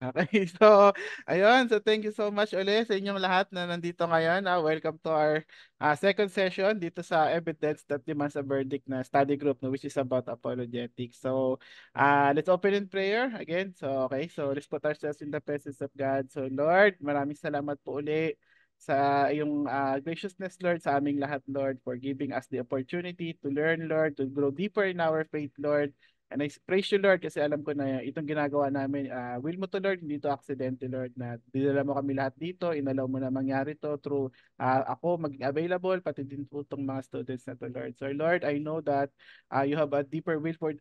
Okay, so ayun, so thank you so much ulit sa inyong lahat na nandito ngayon. Welcome to our second session dito sa Evidence That Demands a Verdict na study group, no, which is about apologetics. So let's open in prayer again. So okay, so let's put ourselves in the presence of God. So Lord, maraming salamat po uli sa iyong graciousness, Lord, sa aming lahat, Lord, for giving us the opportunity to learn, Lord, to grow deeper in our faith, Lord. And I praise you, Lord, kasi alam ko na itong ginagawa namin, will mo to, Lord, hindi to aksidente, Lord, na dinala mo kami lahat dito, inalaw mo na mangyari to through ako maging available, pati din po itong mga students na to, Lord. So, Lord, I know that you have a deeper will for,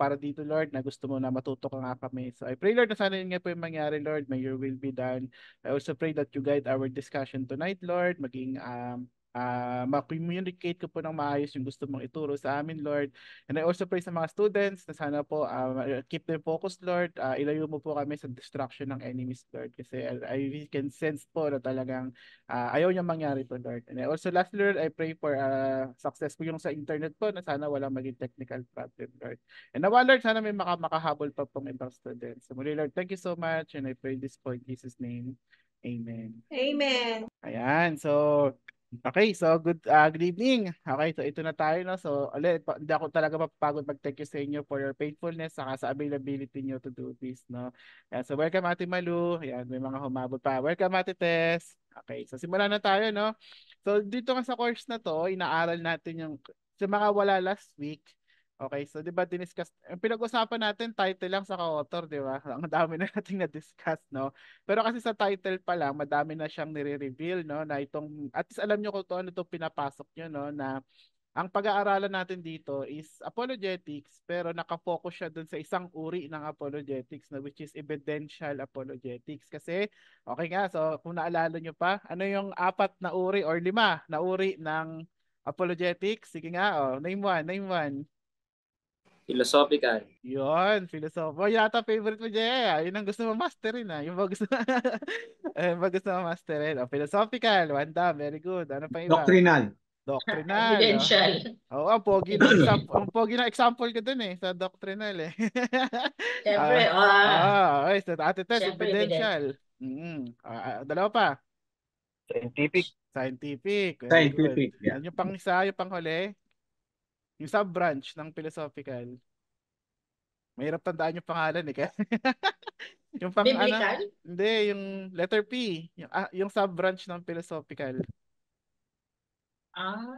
para dito, Lord, na gusto mo na matuto ka nga kami. So, I pray, Lord, na sana yun nga po yung mangyari, Lord. May your will be done. I also pray that you guide our discussion tonight, Lord, maging ma-communicate ko po ng maayos yung gusto mong ituro sa amin, Lord. And I also pray sa mga students na sana po keep them focused, Lord. Ilayo mo po kami sa destruction ng enemies, Lord. Kasi I really can sense po na talagang ayaw niya mangyari po, Lord. And I also last, Lord, I pray for success po yung sa internet po na sana walang maging technical problem, Lord. And nawa, Lord, sana may makahabol pa pong ibang students. So muli, Lord, thank you so much and I pray this po in Jesus' name. Amen. Amen. Ayan, so okay, so good evening. Okay, so ito na tayo, no. So ulit, hindi ako talaga mapapagod mag-thank you sa inyo for your faithfulness saka sa availability niyo to do this, no. Ayan, so welcome Ate Malu. Ayan, may mga humabot pa. Welcome Ate Tess. Okay, so simulan na tayo, no. So dito nga sa course na to, inaaral natin yung sa mga wala last week. Okay, so 'di ba diniscuss, ang pinag-usapan natin title lang sa author, 'di ba? Ang dami na nating na-discuss, no. Pero kasi sa title pa lang, madami na siyang nire-reveal, no, na itong, at least alam nyo kung ano itong pinapasok nyo, no, na ang pag-aaralan natin dito is apologetics, pero nakafocus siya dun sa isang uri ng apologetics, na which is evidential apologetics. Kasi, okay nga, so kung naalala nyo pa, ano yung apat na uri or lima na uri ng apologetics? Sige nga, name one, name one. Philosophical. Yun, philosophy. Oh, yata favorite mo, Jay. Yun ang gusto mo masterin, ah. Yung ba gusto, ba gusto mo masterin. Oh, philosophical, Wanda, very good. Ano pa iba? Doctrinal. Doctrinal. Oh. Evidential. Oo, ang pogi ng example, ang pogi ng example ko dun sa doctrinal eh. Siyempre, Okay, so Ate Tess, siyempre evident. evidential. Dalawa pa. Scientific. Scientific, very good. Scientific, yeah. Yung pang isa, yung panghuli, yung sub-branch ng philosophical. Mahirap tandaan yung pangalan eh. Kaya yung pang ano, Biblical? hindi, yung letter P, yung sub-branch ng philosophical. Ah,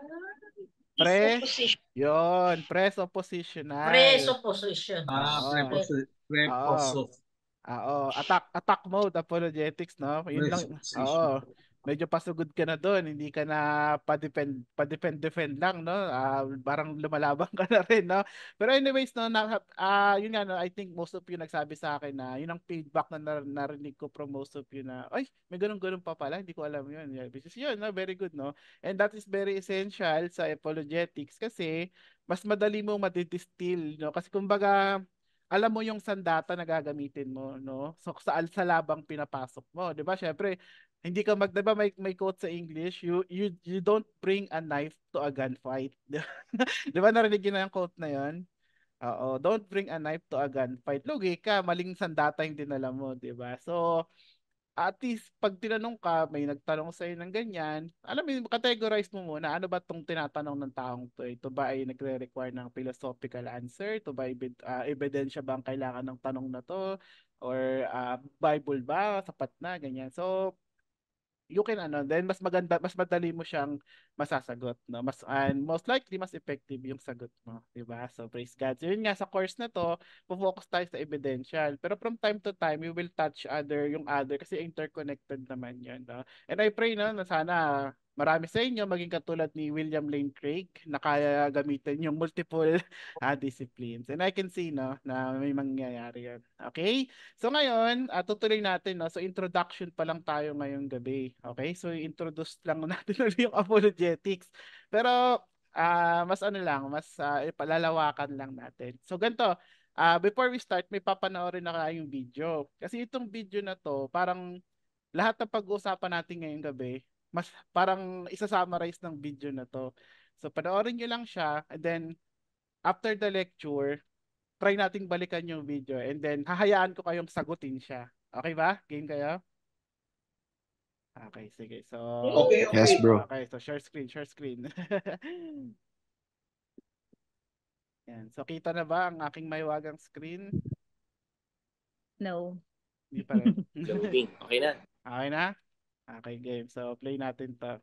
Pre, yon, presuppositional. presupposition. Oo. Oo. Preposo. Attack mode apologetics, no? Yun lang. Presupposition. Oo. Medyo pasugod ka na doon, hindi ka na pa-defend lang, no? Parang lumalaban ka na rin, no? Pero anyways, no, yun nga, no, I think most of you nagsabi sa akin na yun ang feedback na narinig ko from most of you na, ay, may ganun-ganun pa pala, hindi ko alam yun. Yeah, which is yun, no? Very good, no? And that is very essential sa apologetics kasi mas madali mo madidistill, no? Kasi kumbaga, alam mo yung sandata na gagamitin mo, no? So sa labang pinapasok mo, 'di ba? Syempre, hindi ka 'di ba may quote sa English, you don't bring a knife to a gunfight. 'Di ba narinig niyo na yung quote na 'yon? Oo, don't bring a knife to a gunfight. Lugi ka, maling sandata yung dinala mo, 'di ba? So, at least pag tinanong ka, may nagtanong sa iyo ng ganyan, alam mo, categorize mo muna, ano ba tong tinatanong ng taong to? Ito ba ay nagre-require ng philosophical answer? Ito ba ebidensya ba ang kailangan ng tanong na to? Or Bible ba? Sapat na, ganyan. So, you can then mas maganda, mas madali mo siyang masasagot, no, and most likely mas effective yung sagot mo, di ba? So praise God. So yun nga, sa course na to focus tayo sa evidential, pero from time to time we will touch other kasi interconnected naman yan, no? And I pray na sana marami sa inyo maging katulad ni William Lane Craig na kaya gamitin yung multiple disciplines, and I can see, no, na may mangyayari yan. Okay, so ngayon, tutuloy natin, no? So introduction pa lang tayo ngayong gabi. Okay? So introduce lang natin ulit yung apologetics. Pero mas ano lang, mas palalawakan lang natin. So ganito, before we start, may papanoorin na kayong video. Kasi itong video na to, parang lahat ng pag-uusapan natin ngayong gabi, mas parang isa-summarize ng video na to. So panoorin nyo lang siya, and then after the lecture, try nating balikan yung video and then hahayaan ko kayong sagutin siya. Okay ba? Game kayo? Okay, sige. So, Okay, Yes, okay. bro. okay, so share screen, share screen. Yan. So, kita na ba ang aking mahiwagang screen? No. Hindi pa rin. Loading. Okay na. Okay na? Okay, game. So, play natin to.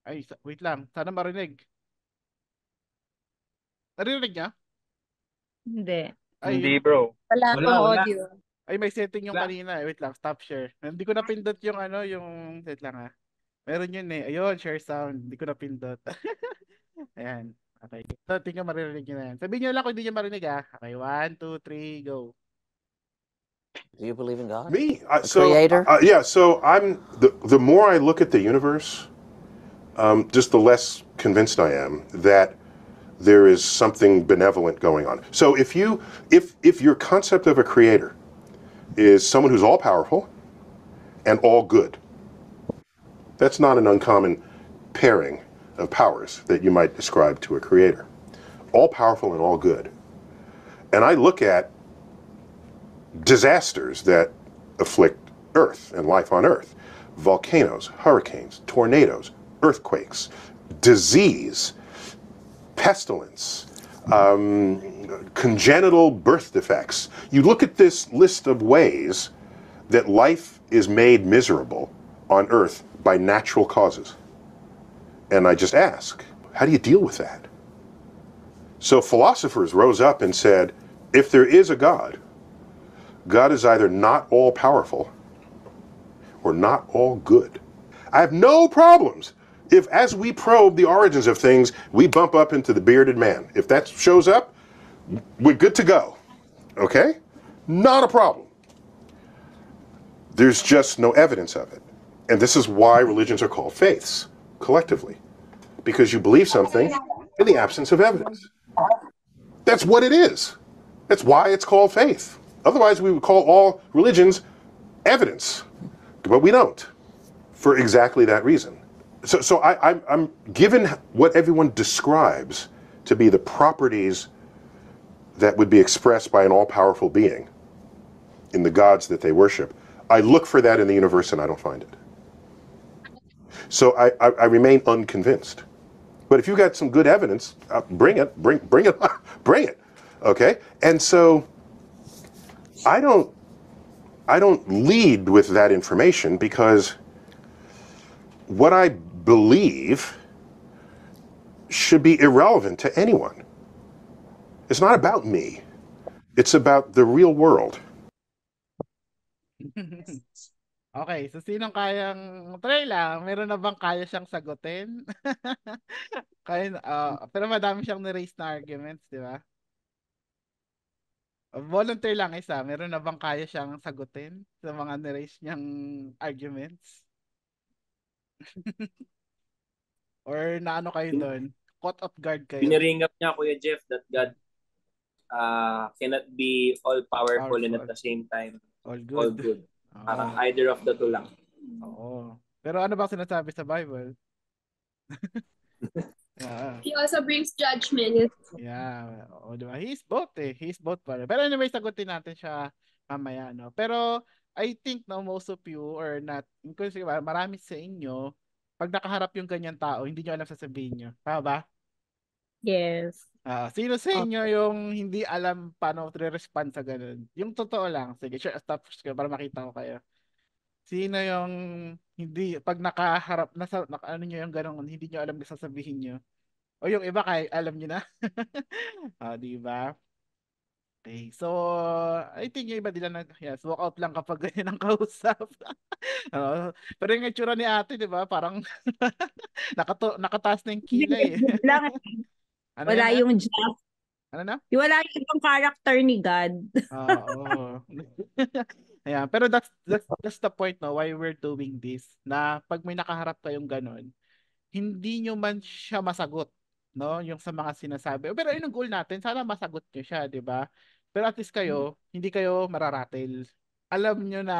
Ay, wait lang. Sana marinig. Narinig niya? Hindi. Ay, Hindi, bro. Wala Wala, akong wala. audio. ay, may setting yung Wala. kanina. Wait lang, stop share. Hindi ko napindot yung ano, yung, wait lang ha. Meron yun eh. Ayun, share sound. Hindi ko napindot. Ayan. Okay. So, tingnan maririnig nyo na yan. Sabihin nyo lang kung hindi nyo marinig ha. Okay, 1, 2, 3, go. Do you believe in God? Me? Creator? Yeah, so I'm the more I look at the universe, just the less convinced I am that there is something benevolent going on. So if your concept of a creator is someone who's all powerful and all good, that's not an uncommon pairing of powers that you might ascribe to a creator. All powerful and all good. And I look at disasters that afflict Earth and life on Earth. Volcanoes, hurricanes, tornadoes, earthquakes, disease, pestilence, congenital birth defects. You look at this list of ways that life is made miserable on Earth by natural causes. And I just ask, how do you deal with that? So philosophers rose up and said, if there is a God, God is either not all powerful or not all good. I have no problems if, as we probe the origins of things, we bump up into the bearded man. If that shows up, we're good to go. Okay? Not a problem. There's just no evidence of it. And this is why religions are called faiths, collectively. Because you believe something in the absence of evidence. That's what it is. That's why it's called faith. Otherwise, we would call all religions evidence. But we don't, for exactly that reason. So I'm given what everyone describes to be the properties that would be expressed by an all-powerful being in the gods that they worship. I look for that in the universe and I don't find it. So I remain unconvinced. But if you've got some good evidence, bring it, bring it, bring it. Okay? And so I don't lead with that information because what I believe should be irrelevant to anyone. It's not about me. It's about the real world. Okay, so sinong kayang try lang? Meron na bang kaya siyang sagutin? Pero madami siyang na-raise na arguments, di ba? Volunteer lang isa. Meron na bang kaya siyang sagutin sa mga na-raise niyang arguments? Or naano kayo doon? Caught off guard kayo? Biniring up niya, Kuya Jeff, that God cannot be all-powerful and at Powerful. the same time All all good. good. Oo. Parang either of the two lang. Oo. Pero ano ba sinasabi sa Bible? Yeah. He also brings judgment. Yeah. O, di ba? He's both eh. He's both pala. Pero anyway, sagutin natin siya mamaya, no? Pero I think no, most of you or not, kasi marami sa inyo, pag nakaharap yung ganyan tao, hindi nyo alam sasabihin nyo. Tama ba? Yes. Sino sa inyo yung hindi alam paano re-respond sa ganun? Yung totoo lang. Sige, share, stop ko para makita ko kayo. Sino yung hindi, pag nakaharap, ano nyo yung ganun, hindi nyo alam na sasabihin nyo? O yung iba, kaya alam nyo na? Di ba? Okay, so, I think yung iba nila yes, walk out lang kapag ganyan ang kausap. Pero yung itsura ni ate, di ba? Parang nakataas na yung kilay. Lang, Ano wala yan, yung Jeff. Ano na? Wala yung ibang character ni God. Oo. Ayan, pero that's the point no why we're doing this. Na pag may nakaharap kayong ganun, hindi nyo man siya masagot, no? Yung sa mga sinasabi. Pero yun ang goal natin, sana masagot nyo siya, di ba? Pero at least kayo, hindi kayo mararatel. Alam nyo na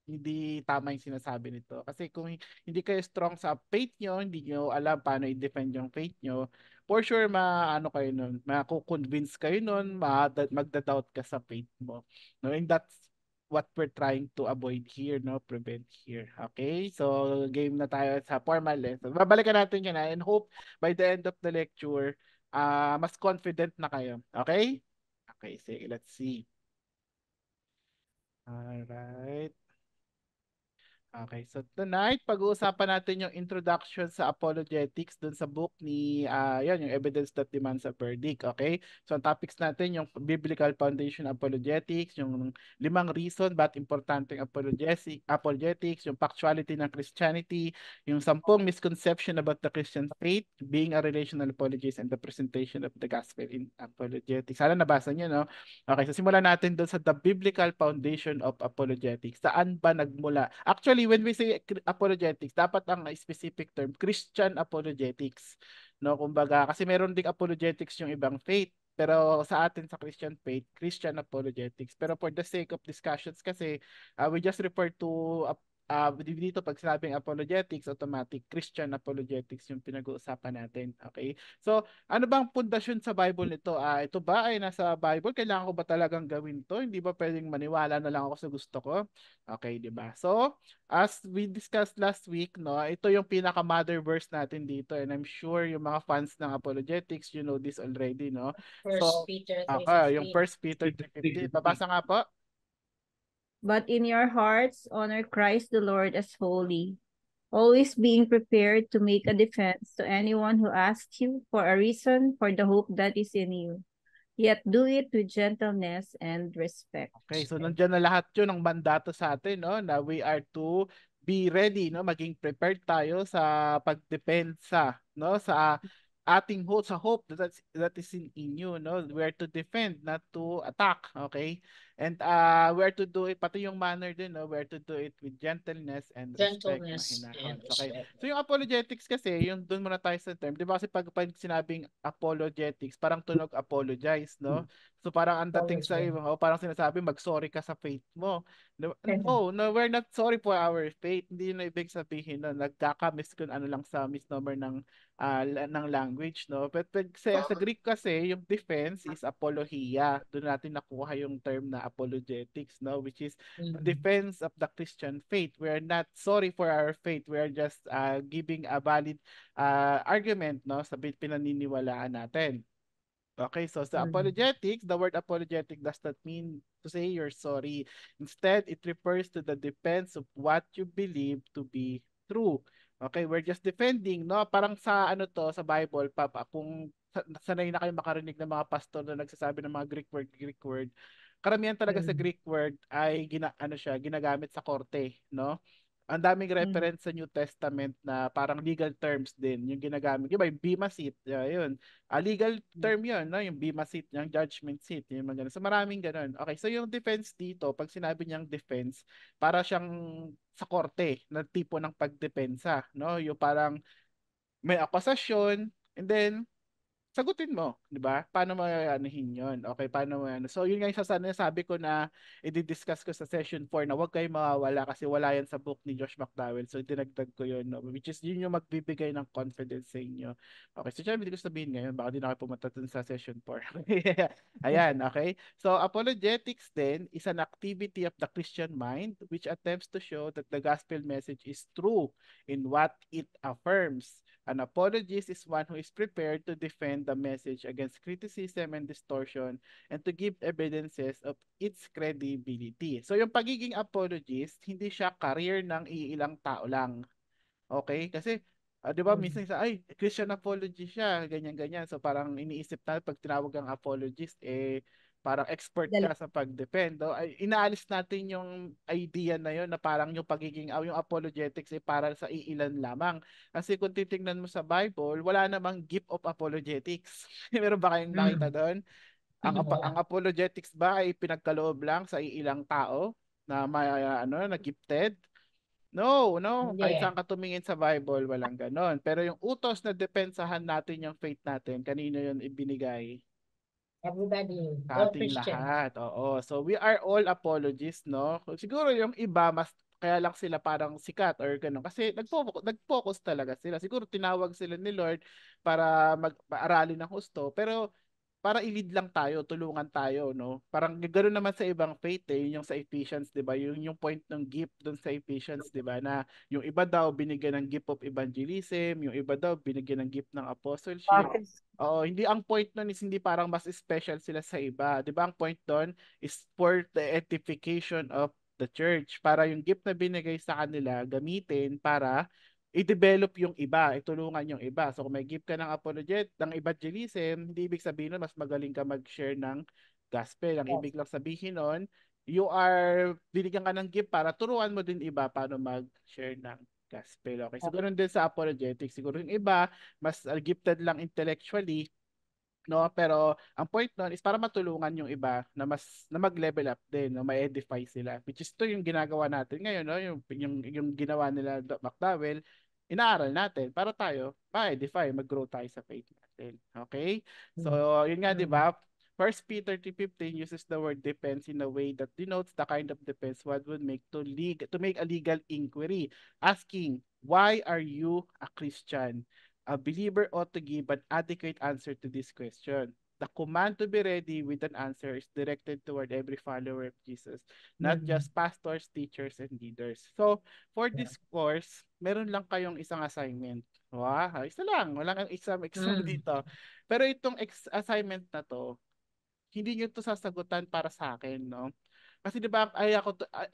hindi tama yung sinasabi nito. Kasi kung hindi kayo strong sa faith nyo, hindi nyo alam paano i-defend yung faith nyo, for sure maano kayo nun, makukonvince kayo nun, magda-doubt ka sa faith mo. No, and that's what we're trying to avoid here, no, prevent here. Okay? So game na tayo sa formal lesson. Babalikan natin yan and hope by the end of the lecture, mas confident na kayo. Okay? Okay, sige, let's see. Alright. Okay, so tonight pag-uusapan natin yung introduction sa apologetics dun sa book ni yan yung Evidence That Demands a Verdict, okay? So ang topics natin yung biblical foundation apologetics, yung 5 reason bakit importante ang apologetics, yung factuality ng Christianity, yung 10 misconception about the Christian faith, being a relational apologist, and the presentation of the gospel in apologetics. Sana nabasa niyo, no? Okay, so simulan natin dun sa the biblical foundation of apologetics. Saan ba nagmula? Actually, when we say apologetics, dapat ang specific term, Christian apologetics. No, kumbaga, kasi meron ding apologetics yung ibang faith. Pero sa atin sa Christian faith, Christian apologetics. Pero for the sake of discussions kasi, we just refer to dito pag sinabing apologetics, automatic Christian apologetics yung pinag-uusapan natin. Okay? So, ano bang pundasyon sa Bible nito? Ito ba ay nasa Bible? Kailangan ko ba talagang gawin to? Hindi ba pwedeng maniwala na lang ako sa gusto ko? Okay, di ba? So, as we discussed last week, no, ito yung pinaka-mother verse natin dito and I'm sure yung mga fans ng apologetics, you know this already, no? So, yung 1 Peter 3:15. Babasa nga po. But in your hearts, honor Christ the Lord as holy, always being prepared to make a defense to anyone who asks you for a reason for the hope that is in you. Yet do it with gentleness and respect. Okay, so nandiyan na lahat yun ng mandato sa atin, no, na we are to be ready, no, maging prepared tayo sa pagdepensa, no, sa ating hope, sa hope that is in you, no. We are to defend, not to attack, okay? And we are to do it, pati yung manner din, no, we are to do it with gentleness and respect, mahinahon. Okay. So yung apologetics kasi, yung doon muna tayo sa term, di ba kasi pag sinabing apologetics, parang tunog apologize, no? So parang ang dating sa iba, parang sinasabi mag-sorry ka sa faith mo. No, we're not sorry for our faith. Hindi na ibig sabihin no, nagkaka-miss kung ano lang sa misnomer ng language, no? But sa Greek kasi, yung defense is apologia. Doon natin nakuha yung term na apologetics, no? Which is the defense of the Christian faith. We are not sorry for our faith. We are just giving a valid argument, no? Sa pinaniniwalaan natin. Okay, so sa apologetics, the word apologetic does not mean to say you're sorry. Instead, it refers to the defense of what you believe to be true. Okay, we're just defending, no? Parang sa ano to, sa Bible, kung sanay na kayo makarinig ng mga pastor na nagsasabi ng mga Greek word, karamihan talaga sa Greek word ay ginagamit sa korte, no? Ang daming reference sa New Testament na parang legal terms din yung ginagamit. Diba yung bema seat, yun. Legal term yun, no? Yung bema seat, yung judgment seat, yung mga ganun. So maraming ganun. Okay, so yung defense dito, pag sinabi niyang defense, para siyang sa korte na tipo ng pagdepensa, no? Yung parang may akusasyon and then sagutin mo, 'di ba? Paano mo anuhin 'yon? Okay, paano mo ano? So, yun nga yung sabi ko na i-discuss ko sa session 4 na huwag kayong mawawala kasi wala yan sa book ni Josh McDowell. So, dinagdag ko 'yon, no? Which is yun yung magbibigay ng confidence sa inyo. Okay, so syempre hindi ko sabihin ngayon, baka di na kayo pumunta dun sa session 4. Ayan, okay? So, apologetics then is an activity of the Christian mind which attempts to show that the gospel message is true in what it affirms. An apologist is one who is prepared to defend the message against criticism and distortion and to give evidences of its credibility. So yung pagiging apologist, hindi siya career ng iilang tao lang. Okay? Kasi, di ba, minsan ay, Christian apologist siya, ganyan-ganyan. So parang iniisip na pag tinawag ang apologist, parang expert ka sa pag-defend. Ay, inaalis natin yung idea na yun na parang yung pagiging, yung apologetics ay para sa iilan lamang. Kasi kung titingnan mo sa Bible, wala namang gift of apologetics. Meron ba kayong nakita doon? Ang apologetics ba ay pinagkaloob lang sa iilang tao na may, na gifted? No. Kahit saan ka tumingin sa Bible, walang ganon. Pero yung utos na depensahan natin yung faith natin, kanino yun ibinigay? Everybody, Sa all ating Christians. lahat. Oo. So we are all apologists, no? Siguro yung iba mas kaya lang sila parang sikat or gano'n. Kasi nag-focus talaga sila. Siguro tinawag sila ni Lord para mag-aralin ng husto. Pero para i-lead lang tayo, tulungan tayo, no? Parang gano'n naman sa ibang faith eh, yung sa Ephesians, 'di ba? Yung point ng gift doon sa Ephesians, 'di ba? Na yung iba daw binigyan ng gift of evangelism, yung iba daw binigyan ng gift ng apostleship. Oo, hindi ang point nun is hindi parang mas special sila sa iba. 'Di ba? Ang point doon is for the edification of the church. Para yung gift na binigay sa kanila gamitin para i-develop yung iba, itulungan yung iba. So kung may gift ka ng ng evangelism, hindi ibig sabihin nun mas magaling ka mag-share ng gospel. Ang ibig lang sabihin nun, you are binigyan ka ng gift para turuan mo din iba paano mag-share ng gospel. Okay, so ganoon din sa apologetics. Siguro yung iba mas gifted lang intellectually, no, pero ang point nun is para matulungan yung iba na mag-level up din, no, may edify sila, which is to yung ginagawa natin ngayon, no, yung ginawa nila McDowell, inaaral natin para tayo ma-edify, mag-grow tayo sa faith natin. Okay, so yun nga, di ba? First Peter 3:15 uses the word defense in a way that denotes the kind of defense one would make to make a legal inquiry, asking, why are you a Christian? A believer ought to give an adequate answer to this question. The command to be ready with an answer is directed toward every follower of Jesus, not just pastors, teachers, and leaders. So, for this course, meron lang kayong isang assignment. Wow, isa lang. Walang exam dito. Pero itong assignment na to, hindi nyo to sasagutan para sa akin, no? Kasi 'di ba,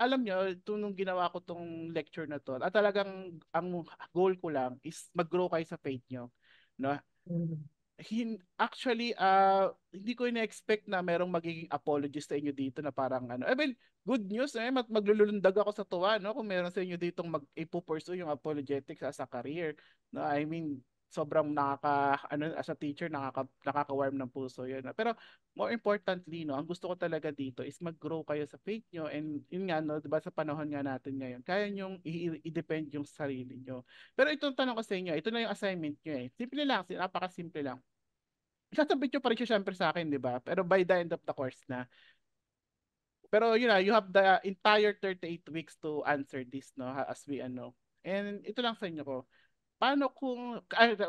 alam nyo, nung ginawa ko tong lecture na to, at talagang ang goal ko lang is mag-grow kayo sa faith nyo, no? Actually, hindi ko ina-expect na merong magiging apologist sa inyo dito na parang ano. Well, good news maglulundag ako sa tuwa, no, kung meron sa inyo ditong ipupursue yung apologetics as a career. No, I mean, sobrang as a teacher nakaka-warm ng puso 'yun. No? Pero more importantly, no, ang gusto ko talaga dito is mag-grow kayo sa faith nyo, and yun nga, no, 'di ba, sa panahon nga natin ngayon, kaya nyong i-depend yung sarili nyo. Pero itong tanong ko sa inyo, ito na yung assignment nyo eh. Simple lang, napaka-simple lang. Isasabit nyo pa rin siya syempre sa akin, di ba? Pero by the end of the course na. Pero you have the entire 38 weeks to answer this, no? As we ano. And ito lang sa inyo ko. Paano kung,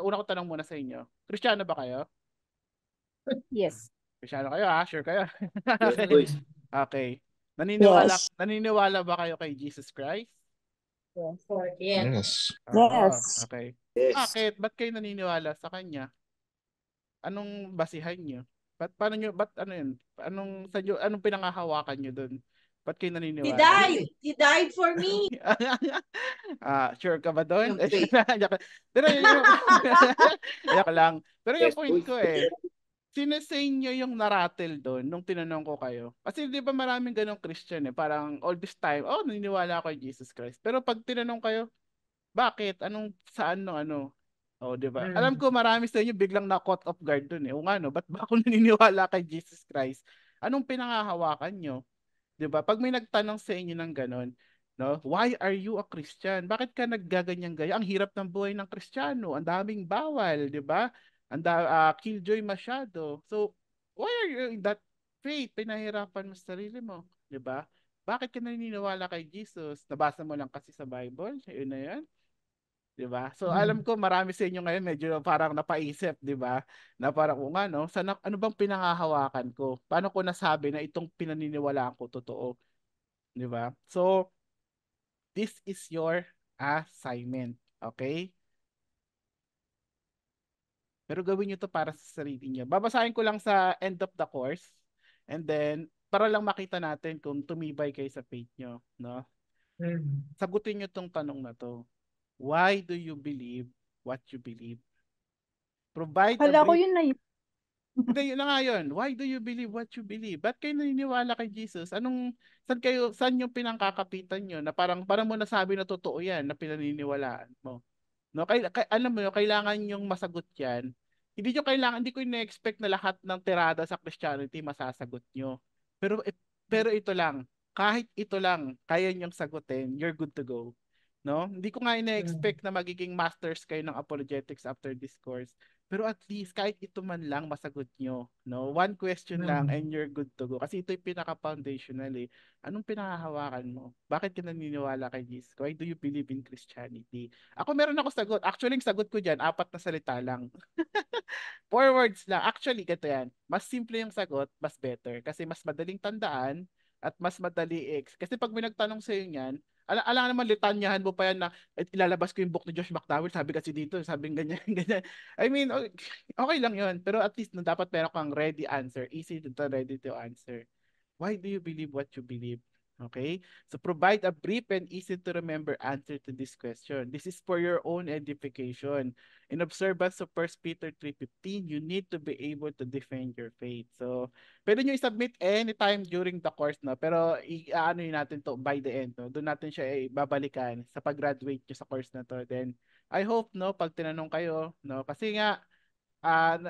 una ko tanong muna sa inyo. Kristiyano ba kayo? Yes. Kristiyano kayo ha? Sure kayo? Yes, boys. Okay. Yes. Naniniwala ba kayo kay Jesus Christ? Yes. Yes. Okay. Yes. Bakit? Ba't kayo naniniwala sa kanya? Anong basihan nyo? Ba't ano yun? Anong pinangahawakan nyo doon? Ba't kayo naniniwala? He died for me. Sure ka ba doon? Yung faith. Pero Yak lang. Pero yung Yes, point boys. ko sinasay nyo yung naratel doon nung tinanong ko kayo. Kasi di ba maraming ganong Christian parang all this time, naniniwala ako kay Jesus Christ. Pero pag tinanong kayo, bakit? Saan no ano? Oh, 'di ba? Alam ko marami sa inyo biglang na-caught off guard dun O nga no, ba't ba ako naniniwala kay Jesus Christ? Anong pinangahawakan nyo? 'Di ba? Pag may nagtanong sa inyo ng ganun, no? Why are you a Christian? Bakit ka naggaganyan gaya? Ang hirap ng buhay ng Kristiyano, ang daming bawal, 'di ba? Killjoy masyado. So, why are you in that faith? Pinahirapan mo sa sarili mo, 'di ba? Bakit ka naniniwala kay Jesus? Nabasa mo lang kasi sa Bible? Yun na 'yan. 'Di ba? So alam ko marami sa inyo ngayon medyo parang napaisip, 'di ba? Na parang kung ano, ano bang pinangahawakan ko? Paano ko nasabi na itong pinaniniwalaan ko totoo, 'di ba? So this is your assignment, okay? Pero gawin niyo to para sa sarili niyo. Babasahin ko lang sa end of the course, and then para lang makita natin kung tumibay kayo sa faith niyo, no? Sagutin niyo tong tanong na to. Why do you believe what you believe? Provide Kala ko yun na yun. Hindi, yun na nga yun. Why do you believe what you believe? Ba't kayo naniniwala kay Jesus? Saan yung pinangkakapitan nyo na parang mo nasabi na totoo yan, na pinaniniwalaan mo? No, alam mo yun, kailangan yung masagot yan. Hindi ko ina-expect na lahat ng tirada sa Christianity masasagot nyo. Pero ito lang, kahit ito lang, kaya nyong sagutin, you're good to go. No? Hindi ko nga ina-expect na magiging masters kayo ng apologetics after this course. Pero at least kahit ito man lang masagot nyo, no? One question lang and you're good to go. Kasi ito yung pinaka-foundational eh. Anong pinakahawakan mo? Bakit ka naniniwala kay Jesus? Why do you believe in Christianity? Ako meron ako sagot. Actually, yung sagot ko dyan, 4 na salita lang. 4 words lang. Actually, ganito yan. Mas simple yung sagot, mas better. Kasi mas madaling tandaan at mas madali Kasi pag may nagtanong sa'yo yan, ala naman litanyahan mo pa yan na ilalabas ko yung book ni Josh McDowell, sabi kasi dito, sabi ganyan, ganyan. I mean, okay lang yun. Pero at least no, dapat meron kang ready answer. Easy to ready to answer. Why do you believe what you believe? Okay? So provide a brief and easy to remember answer to this question. This is for your own edification. In observance of 1 Peter 3:15, you need to be able to defend your faith. So, pwede nyo i-submit anytime during the course, no? Pero ano yun natin to by the end, no? Doon natin siya babalikan sa pag-graduate nyo sa course na to. Then, I hope, no, pag tinanong kayo, no? Kasi nga, ah,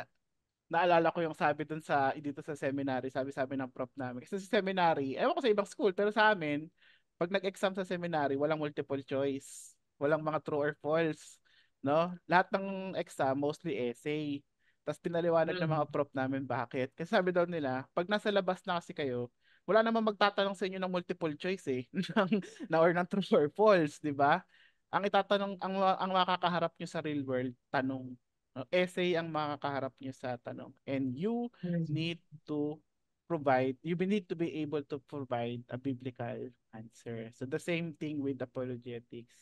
naalala ko yung sabi dun sa dito sa seminary, sabi ng prof namin. Kasi sa seminary, ewan ko sa ibang school, pero sa amin, pag nag-exam sa seminary, walang multiple choice, walang mga true or false, no? Lahat ng exam mostly essay. Tapos pinaliwanag ng mga prof namin bakit. Kasi sabi daw nila, pag nasa labas na kasi kayo, wala namang magtatanong sa inyo ng multiple choice eh, or ng true or false, di ba? Ang itatanong, ang makakaharap nyo sa real world, tanong. Essay ang makakaharap niyo sa tanong. And you need to you need to be able to provide a biblical answer. So the same thing with apologetics.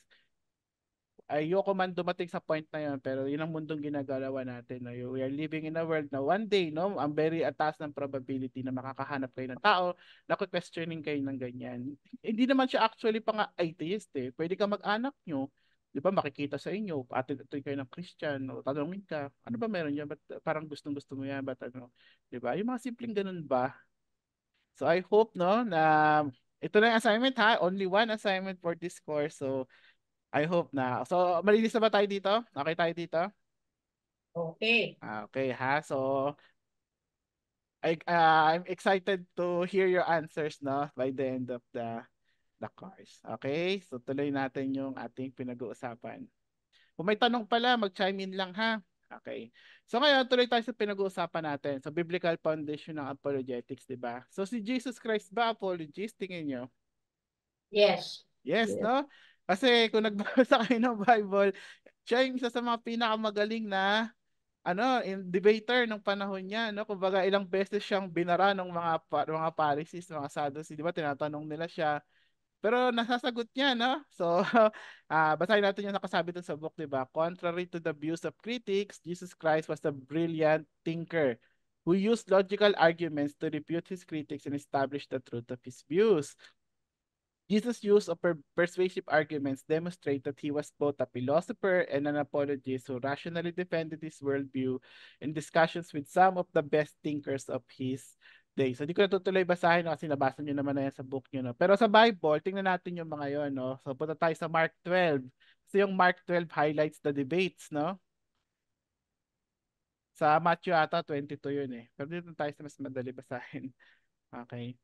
Ayoko man dumating sa point na yun, pero yun ang mundong ginagalawa natin. No? We are living in a world na one day, no, ang very taas ng probability na makakahanap kayo ng tao na questioning kayo ng ganyan. Hindi naman siya actually pang atheist eh. Pwede ka mag-anak nyo, di ba, makikita sa inyo, ate ito kayo ng Christian, o tanongin ka, ano ba meron yan? Ba't parang gustong-gusto mo yan? Ba't ano? Di ba? Yung mga simpleng ganun ba? So I hope, no, na ito na yung assignment ha. Only one assignment for this course. So I hope na. So, malinis na ba tayo dito? Okay tayo dito? Okay. Okay ha. So, I'm excited to hear your answers no by the end of the course. Okay? So, tuloy natin yung ating pinag-uusapan. Kung may tanong pala, mag-chime in lang ha. Okay. So ngayon, tuloy tayo sa pinag-uusapan natin. So, biblical foundation ng apologetics, di ba? So, si Jesus Christ ba apologist? Tingin nyo? Yes. Yes, Yes. no? Kasi kung nagbabasa kayo ng Bible, siya yung isa sa mga pinakamagaling na debater ng panahon niya, no? Kumbaga ilang beses siyang binara ng mga Pharisees, mga Sadducees, di ba? Tinatanong nila siya. Pero nasasagot niya, no? So, basahin natin yung nakasabi dun sa book, di ba? Contrary to the views of critics, Jesus Christ was a brilliant thinker who used logical arguments to refute his critics and establish the truth of his views. Jesus' use of persuasive arguments demonstrate that he was both a philosopher and an apologist who rationally defended his worldview in discussions with some of the best thinkers of his day. So, di ko natutuloy basahin no, kasi nabasa nyo naman na yan sa book nyo. No? Pero sa Bible, tingnan natin yung mga yon. No? So, punta tayo sa Mark 12. Kasi yung Mark 12 highlights the debates. No? Sa Matthew ata, 22 yun eh. Pero dito tayo sa mas madali basahin. Okay.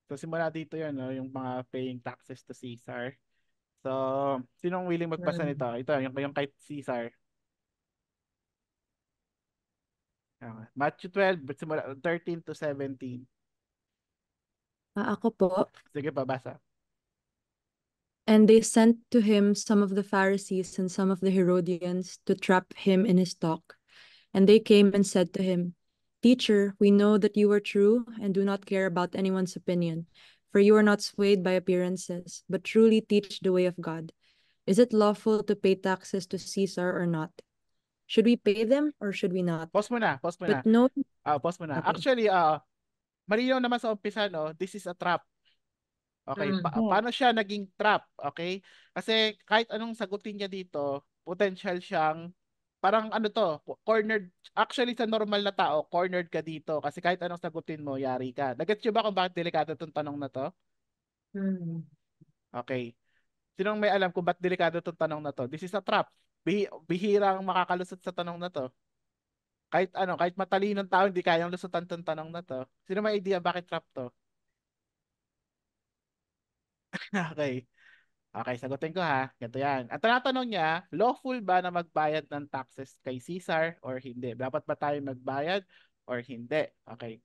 So simula dito yun, no? Yung mga paying taxes to Caesar. So, sinong willing magbasa nito? Ito, yung kay Caesar. Okay. Matthew 12, simula 13 to 17. Ako po. Sige pa, basa. And they sent to him some of the Pharisees and some of the Herodians to trap him in his talk. And they came and said to him, Teacher, we know that you are true and do not care about anyone's opinion, for you are not swayed by appearances, but truly teach the way of God. Is it lawful to pay taxes to Caesar or not? Should we pay them or should we not? Pause mo na. But no. Pause mo na. Okay. Actually, malinaw naman sa umpisa, no? This is a trap. Okay, paano siya naging trap? Okay? Kasi kahit anong sagutin niya dito, potential siyang parang cornered. Actually, sa normal na tao, cornered ka dito. Kasi kahit anong sagutin mo, yari ka. Nagets nyo ba kung bakit delikado itong tanong na to? Okay. Sinong may alam kung bakit delikado itong tanong na to? This is a trap. Bihirang makakalusot sa tanong na to. Kahit matalinong tao, hindi kayang lusutan itong tanong na to. Sino may idea bakit trap to? Okay. Okay, sagutin ko ha. Ganito yan. Ang tinatanong niya, lawful ba na magbayad ng taxes kay Caesar or hindi? Dapat ba tayo magbayad or hindi? Okay.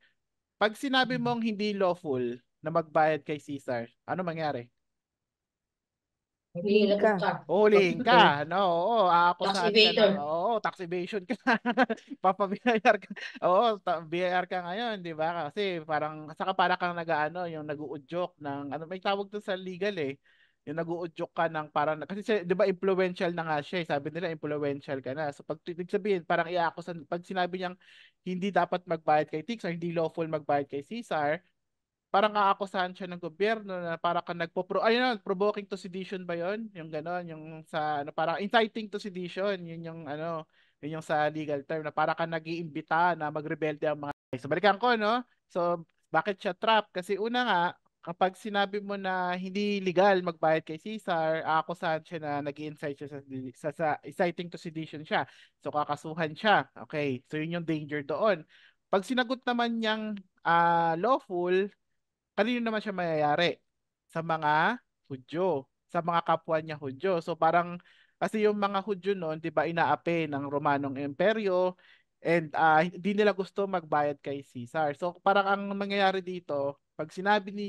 Pag sinabi mong hindi lawful na magbayad kay Caesar, ano mangyari? Hindi Hulihin ka. ka. Hulihin ka, no? Oo, Tax aakusahan ka evader. ng, tax evasion ka. Papabiyayar ka. Oo, biyayar ka ngayon, di ba? Kasi parang, saka para kang nag-ano, yung nag-uudyok ng, ano, may tawag to sa legal eh. Yung nag-uudyok ka ng parang, kasi di ba influential na nga siya eh. Sabi nila influential ka na. So pag ibig sabihin, parang iaakusan, pag sinabi niyang hindi dapat magbayad kay Caesar, hindi lawful magbayad kay Caesar, parang aakusahan siya ng gobyerno na para ka ayun, provoking to sedition ba yon? Yung gano'n, yung sa ano, parang inciting to sedition, yun yung ano, yun yung sa legal term na para ka nag-iimbita na magrebelde ang mga. So balikan ko, no? So bakit siya trap? Kasi una nga, kapag sinabi mo na hindi legal magbayad kay Caesar, aakusahan siya na nag-incite siya sa inciting to sedition siya. So kakasuhan siya. Okay, so yun yung danger doon. Pag sinagot naman niyang lawful, kanino naman siya mayayari? Sa mga Hudyo, sa mga kapwa niya Hudyo. So parang kasi yung mga Hudyo noon, 'di ba, inaapi ng Romanong Imperyo and hindi nila gusto magbayad kay Caesar. So parang ang mangyayari dito, pag sinabi ni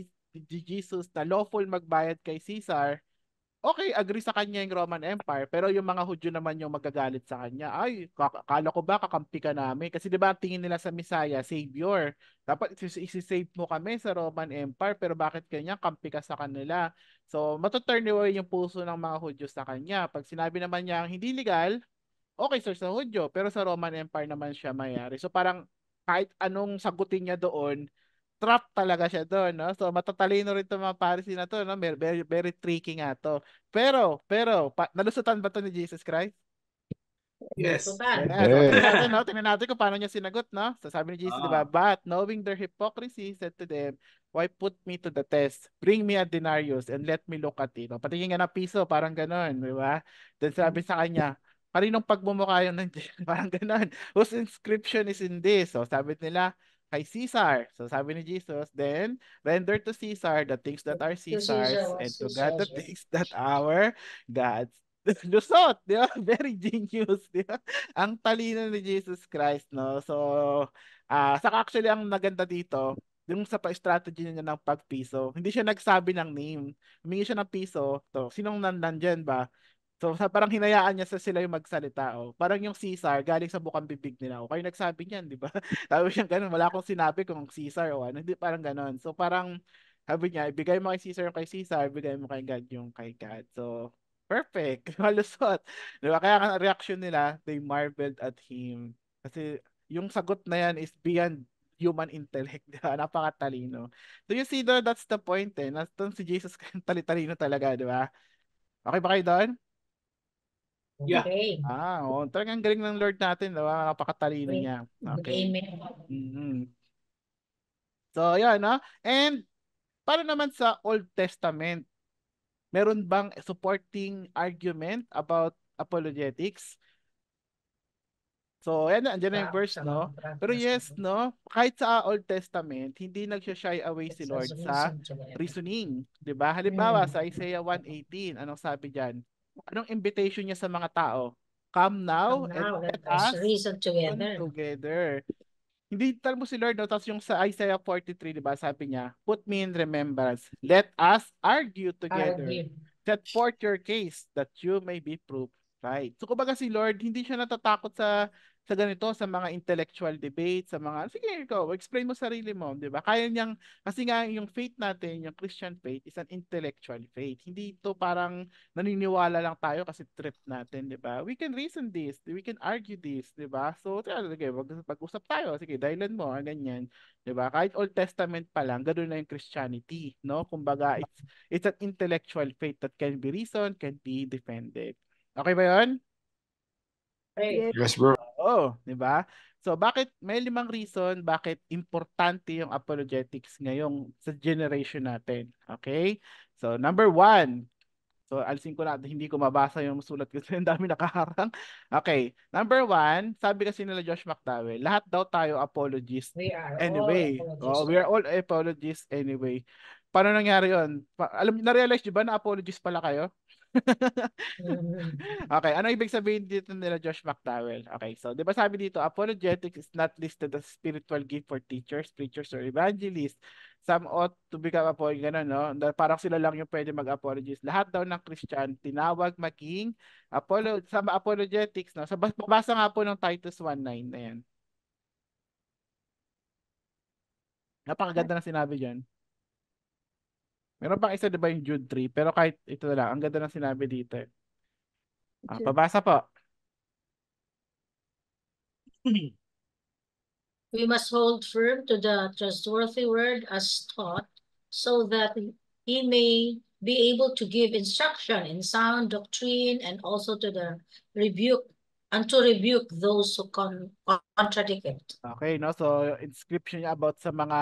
Jesus na lawful magbayad kay Caesar, okay, agree sa kanya yung Roman Empire, pero yung mga Hudyo naman yung magagalit sa kanya. Ay, kala ko ba kakampi ka namin? Kasi di ba tingin nila sa Messiah, Savior. Dapat isi-save mo kami sa Roman Empire, pero bakit kanya kampi ka sa kanila? So, matuturn away yung puso ng mga Hudyo sa kanya. Pag sinabi naman niya hindi legal, okay sir sa Hudyo, pero sa Roman Empire naman siya mayari. So parang kahit anong sagutin niya doon, trap talaga siya doon, no? So matatalino rin 'tong mga Pharisee na to, no? Very, very, very tricky nga to. Pero nalusutan ba to ni Jesus Christ? Yes. Yes, so tingnan natin, Yeah. no? Tingnan natin kung paano niya sinagot, no? So sabi ni Jesus, di ba? Ah. But knowing their hypocrisy, said to them, why put me to the test? Bring me a denarius and let me look at it. No? Patingin nga ng piso, parang ganon, di ba? Then sabi sa kanya, kaninong pagmumukha yun nandiyan? Parang ganon. Whose inscription is in this? So sabi nila, kay Caesar. So sabi ni Jesus, then render to Caesar the things that are To Caesar Caesar's was and to God the Caesar's. things that are God's. Lusot, di ba? Very genius, di ba? Ang talino ni Jesus Christ, no? So, saka actually ang maganda dito, yung sa pa-strategy niya ng pagpiso, hindi siya nagsabi ng name. Humingi siya ng piso, to, sinong nandyan ba? So, parang hinayaan niya sa sila yung magsalita. Oh. Parang yung Caesar, galing sa bukang bibig nila. O, kayo nagsabi niyan, di ba? Sabi niya ganun, wala akong sinabi kung Caesar o ano. Hindi, parang ganun. So, parang, sabi niya, ibigay mo kay Caesar yung kay Caesar, ibigay mo kay God yung kay God. So, perfect. Malusot. Di ba? Kaya ang reaction nila, they marveled at him. Kasi, yung sagot na yan is beyond human intellect. Di ba? Napakatalino. So, you see, that's the point eh. Nastong si Jesus, talitalino talaga, di ba? Okay ba kayo doon? Yeah. Okay. Talagang galing ng Lord natin, diba? Napakatalino Okay. niya. Okay. Amen. Mhm. So, yan, no? And, para naman sa Old Testament, meron bang supporting argument about apologetics? So, yan, andyan na yung verse, no? Pero yes, no? Kahit sa Old Testament, hindi nagsha-shy away si Lord sa reasoning. Diba? Halimbawa, sa Isaiah 1:18, anong sabi dyan? Anong invitation niya sa mga tao? Come now and Now, let let us us reason reason together. together. Hindi tal mo si Lord, no? Tapos yung sa Isaiah 43, di ba, sabi niya, put me in remembrance. Let us argue together. Argue. Set forth your case that you may be proved right. So kumbaga si Lord, hindi siya natatakot sa ganito, sa mga intellectual debate, sa mga, sige, ikaw, explain mo sarili mo, di ba? Kaya niyang, kasi nga yung faith natin, yung Christian faith, is an intellectual faith. Hindi ito parang naniniwala lang tayo kasi trip natin, di ba? We can reason this, we can argue this, di ba? So, sige, pag-usap tayo, sige, dahilan mo, ganyan, di ba? Kahit Old Testament pa lang, ganoon na yung Christianity, no? Kumbaga, it's an intellectual faith that can be reasoned, can be defended. Okay ba yun? Okay. Yes. Yes, bro. Oo, di ba? So bakit may 5 reason bakit importante yung apologetics ngayong sa generation natin. Okay? So number 1. So alisin ko natin, hindi ko mabasa yung sulat kasi ang dami nakaharang. Okay. Number 1, sabi kasi nila Josh McDowell, lahat daw tayo apologists We are all anyway. apologists. Oh, we are all apologists anyway. paano nangyari yun? Na-realize nyo ba na apologies pala kayo? Okay, ano ibig sabihin dito nila Josh McDowell? Okay, so 'di ba sabi dito, apologetics is not listed as spiritual gift for teachers, preachers, or evangelists. Some ought to become ganun, no? Parang sila lang yung pwede mag-apologies. Lahat daw ng Christian tinawag maging sa apologetics, no? Sa babasa nga po ng Titus 1:9 na yan. Napakaganda ng sinabi diyan. Meron pang isa 'di ba yung Jude 3, pero kahit ito na lang, ang ganda ng sinabi dito. Pabasa po. We must hold firm to the trustworthy word as taught, so that he may be able to give instruction in sound doctrine, and also to rebuke those who contradict it. Okay, no? So, inscription niya about sa mga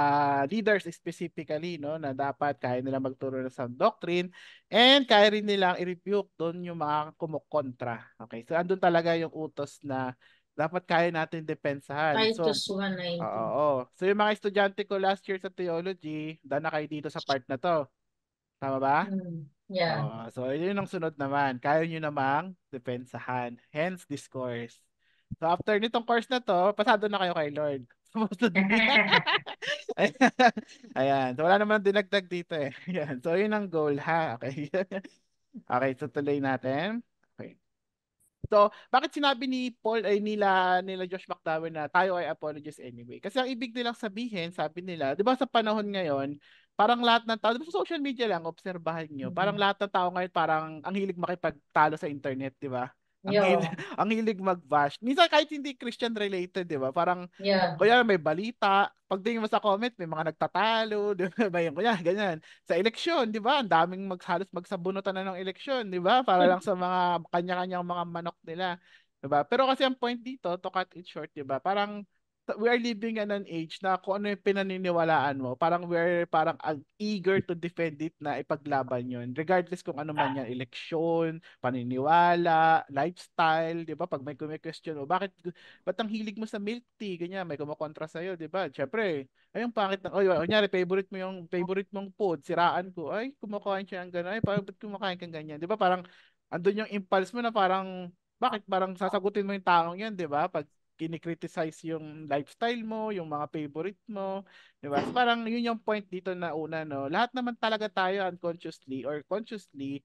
leaders specifically, no? Na dapat kaya nila magturo ng sound doctrine and kaya rin nilang i-rebuke doon yung mga kumukontra. Okay, so andun talaga yung utos na dapat kaya natin depensahan. So, Titus 1:19. oo. So, yung mga estudyante ko last year sa theology, daan na kayo dito sa part na to. Tama ba? Yeah. So, yun ang sunod naman. Kaya nyo namang depensahan. Hence, this course. So, after nitong course na to, pasado na kayo kay Lord. Supposedly. Ayan. So, wala naman dinagdag dito eh. Ayan. So, yun ang goal ha. Okay. Okay, so tuloy natin. Okay. So, bakit sinabi ni Paul ay nila Josh McDowell na tayo ay apologies anyway? Kasi ang ibig nilang sabihin, sabi nila, 'di ba sa panahon ngayon, parang lahat ng tao, sa social media lang, obserbahan nyo, parang lahat ng tao ngayon parang ang hilig makipagtalo sa internet, 'di ba? Ang hilig, ang hilig mag-bash. Minsan kahit hindi Christian related, 'di ba? Parang kaya may balita, pagtingin mo sa comment, may mga nagtatalo, 'di ba? May kuya, ganyan. Sa eleksyon, 'di ba? Ang daming halos magsabunutan na ng eleksyon, 'di ba? Para lang sa mga kanya-kanyang mga manok nila, 'di ba? Pero kasi ang point dito, to cut it short, 'di ba? Parang we are living in an age na kung ano yung pinaniniwalaan mo, parang we're parang eager to defend it na ipaglaban yun. Regardless kung ano man yan, eleksyon, paniniwala, lifestyle, di ba? Pag may question mo, ba't ang hilig mo sa milk tea? Ganyan, may kumukontra sa'yo, di ba? Siyempre, ay yung pangit ng, kunyari, favorite mong food, siraan ko, ay, kumakain siya ng gano'n, ay, ba't kumakain kang ganyan? Di ba? Parang, andun yung impulse mo na parang, bakit parang sasagutin mo yung taong yan, di ba? Pag kinikriticize yung lifestyle mo, yung mga favorite mo, 'di ba? So parang yun yung point dito na una, no. Lahat naman talaga tayo unconsciously or consciously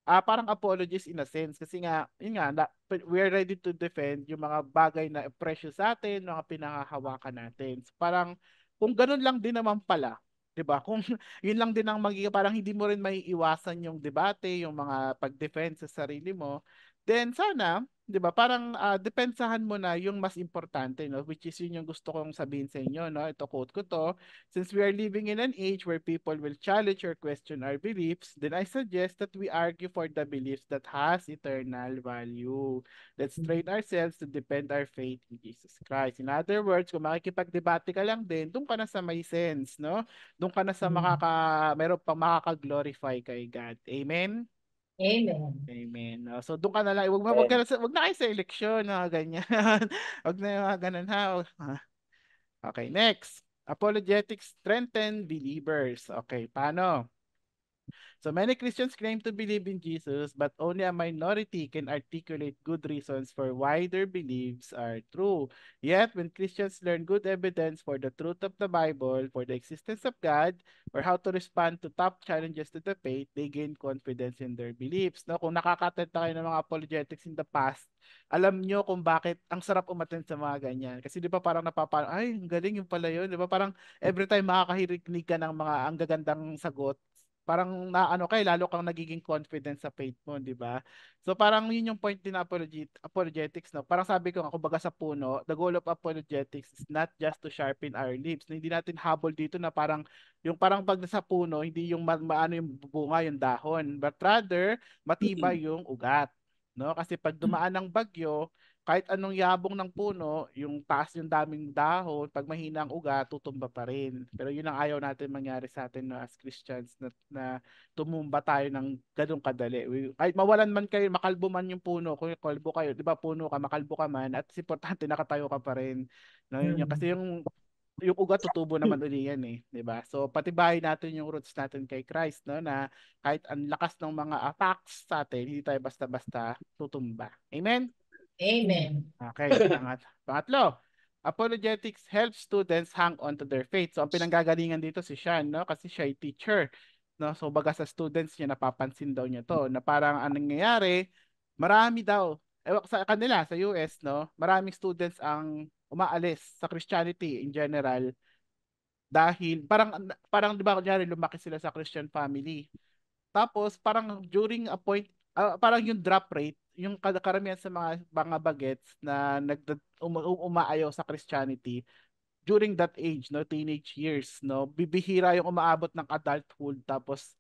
parang apologies in a sense kasi nga yun nga we're ready to defend yung mga bagay na precious sa atin, mga pinangahawakan natin. So parang kung ganun lang din naman pala, 'di ba? Kung yun lang din ang magiging parang hindi mo rin maiiwasan yung debate, yung mga pag-defend sa sarili mo, then sana 'di ba? Parang depensahan mo na yung mas importante, no? Which is yun yung gusto kong sabihin sa inyo, no? Ito quote ko to. Since we are living in an age where people will challenge or question our beliefs, then I suggest that we argue for the beliefs that has eternal value. Let's train ourselves to defend our faith in Jesus Christ. In other words, kung makikipagdebate ka lang din, doon ka na sa may sense, no? Doon ka na sa meron pang makaka-glorify kay God. Amen? Amen. So doon ka na lang, wag na kayo sa eleksyon, ganyan. Wag na yung mga ganun ha. Okay, next. Apologetics strengthen believers. Okay, paano? So many Christians claim to believe in Jesus, but only a minority can articulate good reasons for why their beliefs are true. Yet, when Christians learn good evidence for the truth of the Bible, for the existence of God, or how to respond to tough challenges to the faith, they gain confidence in their beliefs. No, kung nakaka-attend tayo ng mga apologetics in the past, alam nyo kung bakit ang sarap umattend sa mga ganyan. Kasi di ba parang ay, ang galing yung pala yun. Di ba parang every time makakahirinig ka ng mga ang gagandang sagot, parang naano kay lalo kang nagiging confident sa faith mo, di ba? So parang yun yung point din ng apologetics, no? Parang sabi ko nga, kumbaga sa puno, the goal of apologetics is not just to sharpen our lips. No, hindi natin habol dito na parang yung parang pag nasa puno, hindi yung maano yung bunga, yung dahon, but rather matibay yung ugat. No? Kasi pag dumaan ng bagyo, kahit anong yabong ng puno, yung taas yung daming dahon, pag mahina ang ugat, tutumba pa rin. Pero yun ang ayaw natin mangyari sa atin, no, as Christians na tumumba tayo ng ganung kadali. Kahit mawalan man kayo, makalbo man yung puno, kung kalbo kayo, di ba puno ka, makalbo ka man, at importante nakatayo ka pa rin. No, yun, kasi yung yung ugat tutubo naman uli yan eh, 'di ba? So patibayin natin yung roots natin kay Christ, no, na kahit ang lakas ng mga attacks sa atin, hindi tayo basta-basta tutumba. Amen. Amen. Okay, pangatlo, apologetics helps students hang on to their faith. So ang pinanggagalingan dito si Sean, no, kasi siya ay teacher, no. So baga sa students niya napapansin daw niya to na parang anong nangyayari, marami daw sa kanila sa US, no, maraming students ang umaalis sa Christianity in general dahil parang 'di ba kunyari lumaki sila sa Christian family. Tapos parang during a point parang yung drop rate, yung karamihan sa mga bagets na umaayaw sa Christianity during that age, no, teenage years, no, bibihira yung umaabot ng adulthood tapos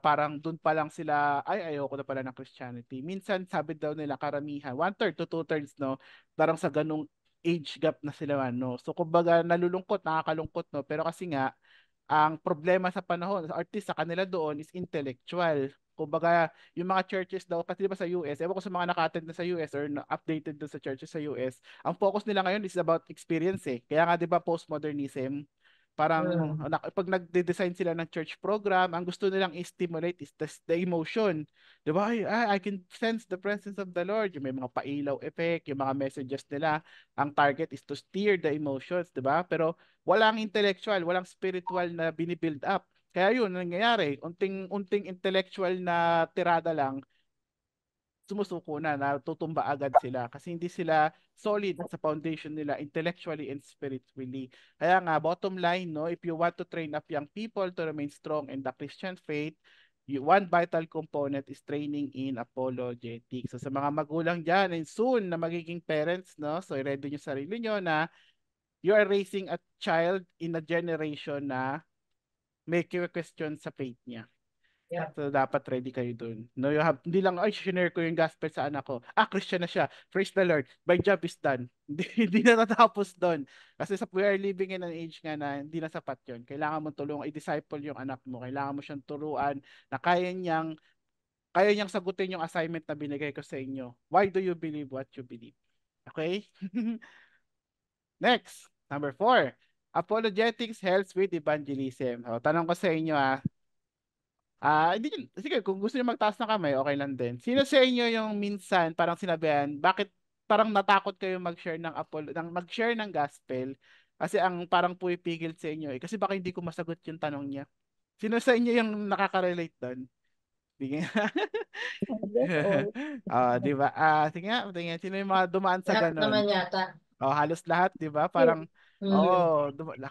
parang dun pa lang sila ay ayoko na pala ng Christianity. Minsan sabi daw nila karamihan, 1/3 to 2/3, no, parang sa ganung age gap na sila, no. So kumbaga nalulungkot, nakakalungkot, no, pero kasi nga ang problema sa panahon sa artist sa kanila doon is intellectual. Kumbaga, yung mga churches daw, kasi diba sa US, ewan ko sa mga naka-attend na sa US or updated doon sa churches sa US, ang focus nila ngayon is about experience eh. Kaya nga 'di ba postmodernism, parang pag nagde-design sila ng church program, ang gusto nilang i-stimulate is the emotion. 'Di ba? I can sense the presence of the Lord. Yung may mga pailaw effect, yung mga messages nila, ang target is to steer the emotions, 'di ba? Pero walang intellectual, walang spiritual na binibuild up. Kaya yun, nangyayari, unting intellectual na tirada lang, sumusuko na, natutumba agad sila kasi hindi sila solid sa foundation nila intellectually and spiritually. Kaya nga, bottom line, no, if you want to train up young people to remain strong in the Christian faith, one vital component is training in apologetics. So sa mga magulang dyan and soon na magiging parents, no, so i-ready nyo sarili nyo na you are raising a child in a generation na may question sa faith niya. Yeah. So, dapat ready kayo dun. No, you have, hindi lang, ay, share ko yung gospel sa anak ko. Christian na siya. Praise the Lord. My job is done. Hindi na natapos dun. Kasi we are living in an age nga na hindi na sapat yun. Kailangan mo tulungan, i-disciple yung anak mo. Kailangan mo siyang turuan na kaya niyang sagutin yung assignment na binigay ko sa inyo. Why do you believe what you believe? Okay? Next, number 4. Apologetics helps with evangelism. O, tanong ko sa inyo hindi sige, kung gusto niyo magtaas ng kamay, okay lang din. Sino sa inyo yung minsan parang sinabihan, bakit parang natakot kayo mag-share ng gospel kasi ang parang pumipigil sa inyo kasi baka hindi ko masagot yung tanong niya. Sino sa inyo yung nakaka-relate doon? Sige. Di ba? Sige nga, tingnan sino yung mga dumaan sa Lahat ganun. naman yata. Halos lahat, di ba? Parang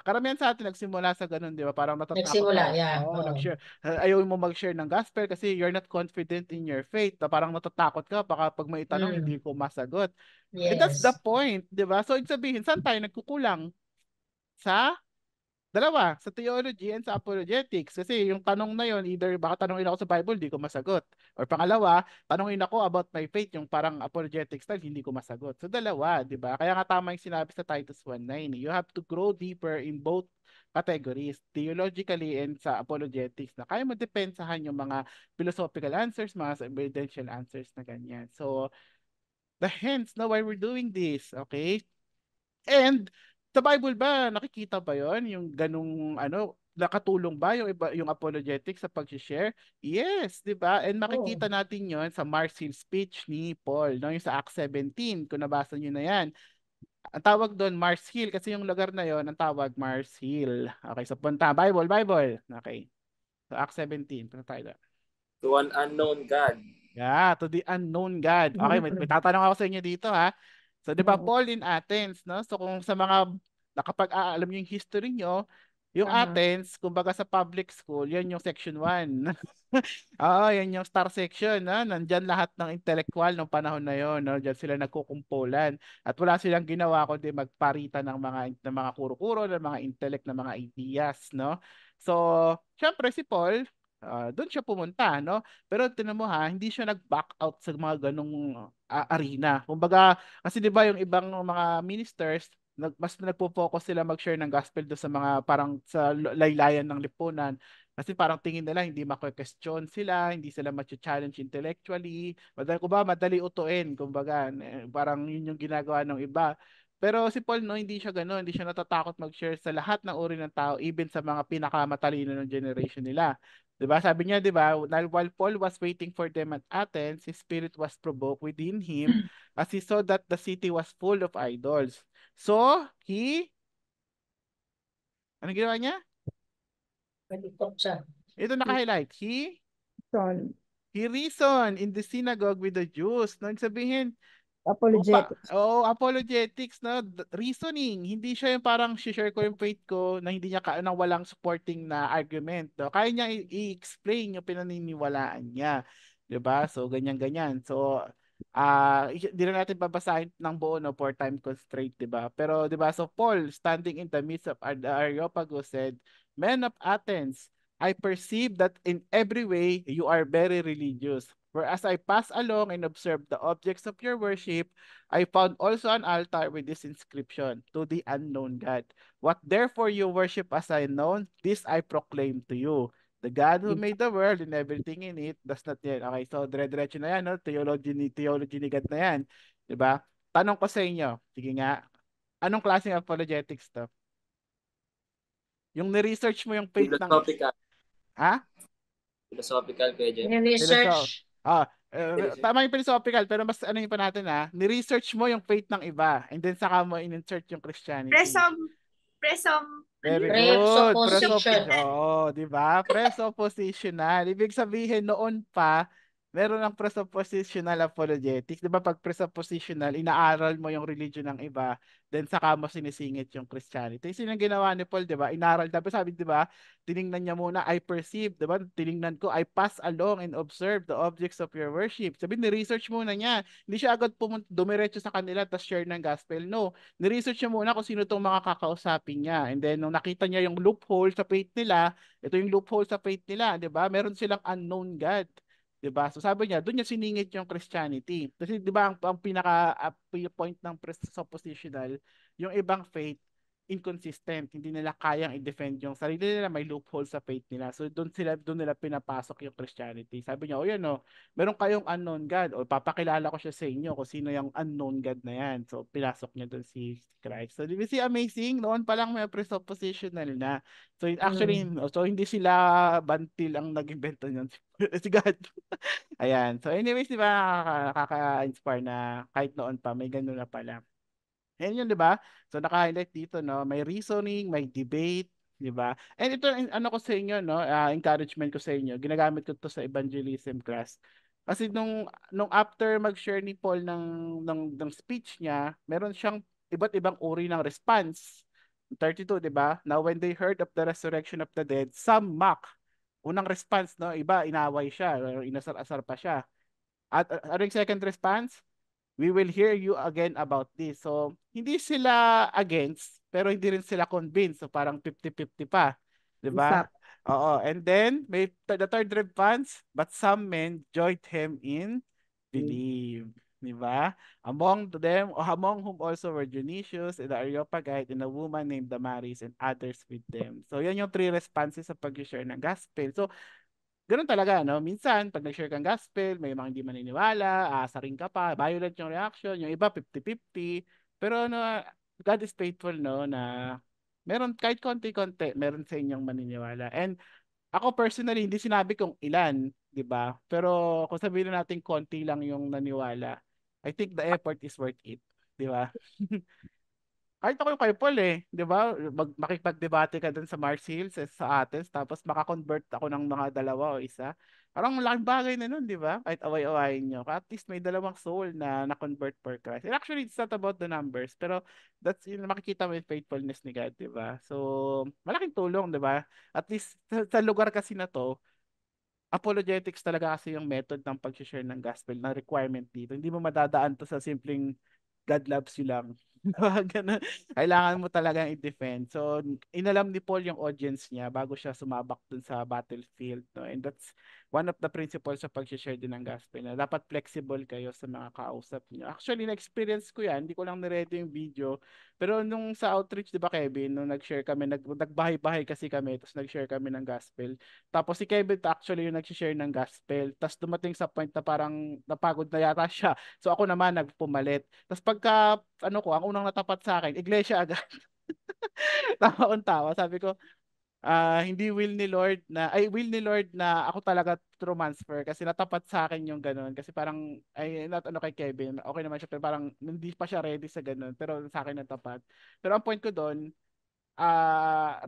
karamihan sa atin nagsimula sa ganun, di ba? Parang natatakot Nagsimula, ka. yeah. Nag-share. Ayaw mo mag-share ng gospel kasi you're not confident in your faith. Parang natatakot ka, baka pag may itanong, hindi ko masagot. And that's the Yes. point, di ba? So, ibig sabihin, saan tayo nagkukulang? Sa dalawa, sa theology and sa apologetics. Kasi yung tanong na yon, either baka tanongin ako sa Bible, hindi ko masagot. Or pangalawa, tanongin ako about my faith, yung parang apologetic style, hindi ko masagot. So dalawa, di ba? Kaya nga tama yung sinabi sa Titus 1:9. You have to grow deeper in both categories, theologically and sa apologetics, na kaya mo depensahan yung mga philosophical answers, mga evidential answers na ganyan. So, the hence, no, why we're doing this, okay? And sa Bible ba nakikita ba 'yon yung ganung nakatulong ba yung apologetics sa pag-share? Yes, 'di ba? And makikita natin 'yon sa Mars Hill speech ni Paul, no, yung sa Acts 17, kung nabasa niyo na 'yan. Ang tawag doon Mars Hill kasi yung lugar na 'yon ang tawag Mars Hill. Okay, so punta Bible. Okay. So Acts 17, punta tayo doon. To an unknown God. Yeah, to the unknown God. Okay, may tatanong ako sa inyo dito ha. So, di ba, Paul in Athens, no? So, kung sa mga nakapag-aalam niyo yung history nyo, yung Athens, kumbaga sa public school, yan yung section 1. Oo, yan yung star section, no? Nandyan lahat ng intellectual ng panahon na yon, no? Diyan sila nagkukumpulan. At wala silang ginawa kundi magparitan ng mga kuro-kuro, ng mga intellect, ng mga ideas, no? So, syempre si Paul, doon siya pumunta, no? Pero tinan mo hindi siya nag-back out sa mga ganong arena. Kumbaga, kasi 'di ba yung ibang mga ministers, mas nagpo-focus sila mag-share ng gospel do sa mga parang sa laylayan ng lipunan. Kasi parang tingin nila hindi mako-question sila, hindi sila ma-challenge intellectually. Madali utuin, kumbaga, parang yun yung ginagawa ng iba. Pero si Paul, no, hindi siya gano'n. Hindi siya natatakot mag-share sa lahat ng uri ng tao, even sa mga pinakamatalino ng generation nila. 'Di ba? Sabi niya, 'di ba, while Paul was waiting for them at Athens, his spirit was provoked within him as he saw that the city was full of idols. So, ano ginawa niya? Nag-ikot siya. Ito naka-highlight. Son. He reasoned in the synagogue with the Jews. Nang sabihin, Apologetics. apologetics, no? Reasoning. Hindi siya yung parang share ko yung faith ko na hindi niya nang walang supporting na argument. No? Kaya niya i-explain yung pinaniniwalaan niya. 'Di ba? So, ganyan-ganyan. So, di na natin babasahin ng buo, no, for time constraint, 'di ba? Pero 'di ba, so Paul standing in the midst of the Areopagus said, "Men of Athens, I perceive that in every way you are very religious. For as I passed along and observed the objects of your worship, I found also an altar with this inscription, to the unknown God. What therefore you worship as unknown, this I proclaim to you. The God who made the world and everything in it does not yet." Okay, so dire-diretso na yan, no? Theology ni God na yan. Diba? Tanong ko sa inyo, sige nga, anong klaseng apologetics to? Yung ni-research mo yung faith ng... Philosophical. Ha? Philosophical, Kuya Jeff. Research. Tama yung philosophical, pero mas ano yung pa natin, ni-research mo yung faith ng iba and then saka mo in-insert yung Christianity. Very good. Presupposition. Oo, di ba? Presuppositional. Ibig sabihin, noon pa, meron ng presuppositional apologetics. Di ba pag presuppositional, inaaral mo yung religion ng iba, then saka mo sinisingit yung Christianity. Sino yung ginawa ni Paul, di ba? Inaral, dapat sabi, di ba? Tiningnan niya muna, I perceive, di ba? Tiningnan ko, I pass along and observe the objects of your worship. Sabi, ni-research muna niya. Hindi siya agad dumiretso sa kanila tapos share ng gospel. No. Ni-research niya muna kung sino tong mga kakausapin niya. And then, nung nakita niya yung loophole sa faith nila, ito yung loophole sa faith nila, di ba? Meron silang unknown God. 'Di ba? So sabi niya, doon niya siningit yung Christianity. Kasi 'di ba ang pinaka point ng presuppositional, yung ibang faith inconsistent, hindi nila kayang i-defend yung sarili nila, may loophole sa faith nila. So doon nila pinapasok yung Christianity. Sabi niya, "O yan, o, meron kayong unknown God, o papakilala ko siya sa inyo kung sino yung unknown God na yan." So pinasok niya doon si Christ. So di ba si amazing, noon pa lang may presuppositional na. So actually, so hindi sila bantil ang nag-invento niyan, si God. Ayan. So anyways, di ba, nakaka-inspire na kahit noon pa may ganun na pala. Ayan yun, di ba? So naka-highlight dito, no? May reasoning, may debate, di ba? And ito, ano ko sa inyo, no? Encouragement ko sa inyo. Ginagamit ko to sa evangelism class. Kasi nung after mag-share ni Paul ng speech niya, meron siyang iba't ibang uri ng response. 32, di ba? Now when they heard of the resurrection of the dead, some mock. Unang response, no? Iba, inaway siya, or inasar-asar pa siya. At ano yung second response? We will hear you again about this. So, hindi sila against, pero hindi rin sila convinced. So, parang 50-50 pa. Di ba? Oo. And then, may the third response, but some men joined him in believe. Di ba? Among whom also were Dionysius and the Areopagite and a woman named Damaris and others with them. So, yan yung three responses sa pag-share ng gospel. So, ganun talaga, no? Minsan, pag nag-share kang gospel, may mga hindi maniniwala, aasarin ka pa, violent yung reaction, yung iba 50-50. Pero no, God is faithful, no, na meron kahit konti-konti, meron sa inyong maniniwala. And ako personally, hindi sinabi kung ilan, 'di ba? Pero kung sabihin natin konti lang yung naniwala, I think the effort is worth it, 'di ba? Kahit ako yung kay Paul, 'di ba? Makipagdebate ka dun sa Mars Hills, sa Athens, tapos makakonvert ako ng mga dalawa o isa. Parang malaking bagay na nun, 'di ba? Kahit away-awayin nyo. At least may dalawang soul na convert for Christ. And actually, it's not about the numbers, pero that's yung makikita mo yung faithfulness ni God, 'di ba? So, malaking tulong, 'di ba? At least sa lugar kasi na to, apologetics talaga kasi yung method ng pag-share ng gospel na requirement dito. Hindi mo madadaan to sa simpleng God loves you lang. Ganun. Kailangan mo talagang i-defend. So, inalam ni Paul yung audience niya bago siya sumabak dun sa battlefield. No? And one of the principles sa pag-share din ng gospel na dapat flexible kayo sa mga kausap niyo. Actually, na-experience ko yan. Hindi ko lang niready yung video. Pero nung sa outreach, di ba Kevin, nung nag-share kami, nagbahay-bahay kasi kami, tapos nag-share kami ng gospel. Tapos si Kevin actually yung nag-share ng gospel. Tapos dumating sa point na parang napagod na yata siya. So ako naman nagpumalit. Tapos pagka, ang unang natapat sa akin, iglesia agad. Tawa-tawa. Sabi ko, hindi will ni Lord na ako talaga transfer kasi natapat sa akin yung ganun kasi parang not kay Kevin, okay naman siya pero parang hindi pa siya ready sa ganun pero sa akin natapat. Pero ang point ko doon,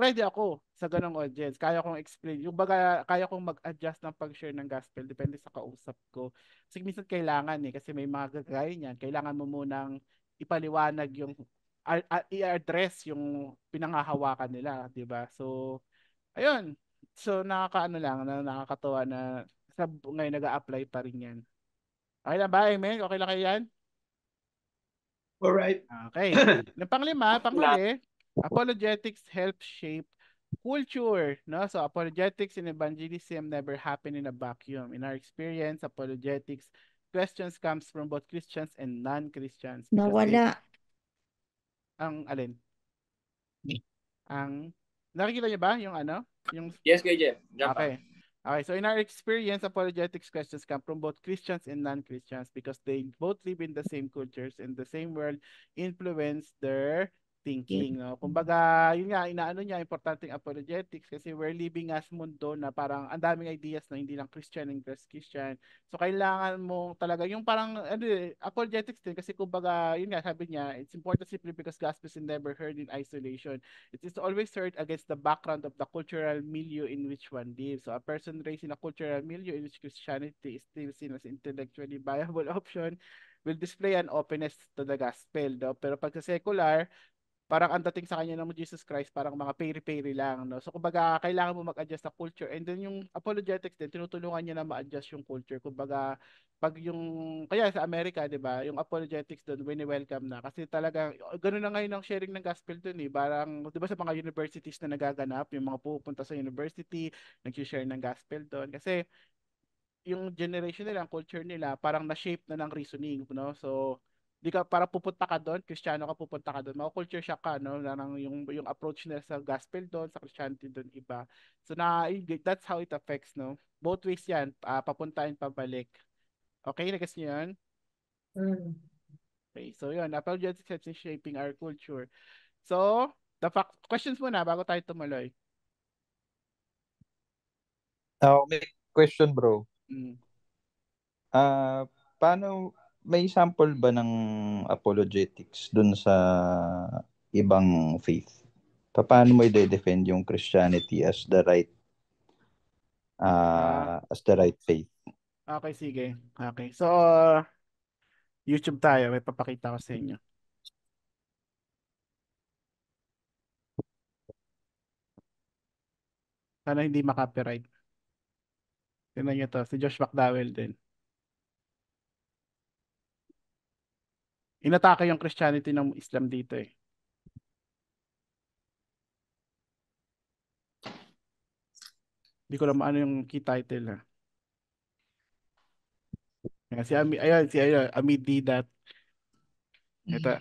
ready ako sa ganung audience. Kaya kong explain. Yung baga, kaya kong mag-adjust ng pag-share ng gospel depende sa kausap ko. Kasi minsan kailangan kasi may mga gagawin niyan. Kailangan mo munang ipaliwanag yung i-address yung pinangahawakan nila, 'di ba? So, ayun. So, nakakatuwa na ngayon nag-a-apply pa rin 'yan. Okay lang ba, Amen? Okay lang kayo 'yan? Alright. Okay. Yung panghuli, apologetics help shape culture, no? So apologetics in evangelism never happen in a vacuum. In our experience, apologetics questions comes from both Christians and non-Christians. Nawala. Ang alin? Ang nakikita niyo ba yung Yung Yes, Kuya Jeff. Jump Okay. out. Okay, so in our experience, apologetics questions come from both Christians and non-Christians because they both live in the same cultures and the same world influence their thinking. No? Kumbaga, yun nga, importante yung apologetics kasi we're living as mundo na parang ang daming ideas na hindi lang Christian and Christian. So, kailangan mo talaga, yung parang, apologetics din kasi kumbaga, yun nga, sabi niya, it's important simply because gospel is never heard in isolation. It is always heard against the background of the cultural milieu in which one lives. So, a person raised in a cultural milieu in which Christianity is still seen as intellectually viable option will display an openness to the gospel. No? Pero pag sa secular, parang ang dating sa kanya ng Jesus Christ, parang mga peri-peri lang. No? So, kumbaga, kailangan mo mag-adjust sa culture. And then yung apologetics din, tinutulungan niya na ma-adjust yung culture. Kumbaga, kaya sa Amerika, di ba, yung apologetics doon, wini-welcome na. Kasi talaga, gano'n na ngayon ang sharing ng gospel doon eh. Parang, di ba sa mga universities na nagaganap, yung mga pupunta sa university, nag-share ng gospel doon. Kasi, yung generation nila, ang culture nila, parang na-shape na ng reasoning, no? So, di ka para pupunta ka doon, Kristiyano ka pupunta ka doon, culture shock ka, no? Yung approach nila sa gospel doon, sa Christianity doon iba. So that's how it affects, no? Both ways 'yan, papunta and pabalik. Okay, nagas niyo 'yan? Okay, so yun, apologetics helps in shaping our culture. So, questions muna bago tayo tumuloy. May question, bro. Paano, may sample ba ng apologetics dun sa ibang faith? Paano mo i-defend yung Christianity as the right faith? Okay, sige. Okay. So, YouTube tayo. May papakita ko sa inyo. Sana hindi makapiright. Tingnan nyo to. Si Josh McDowell din. Inatake yung Christianity ng Islam dito eh. Hindi ko lang maano yung key title ha. Amit Didat. Ito.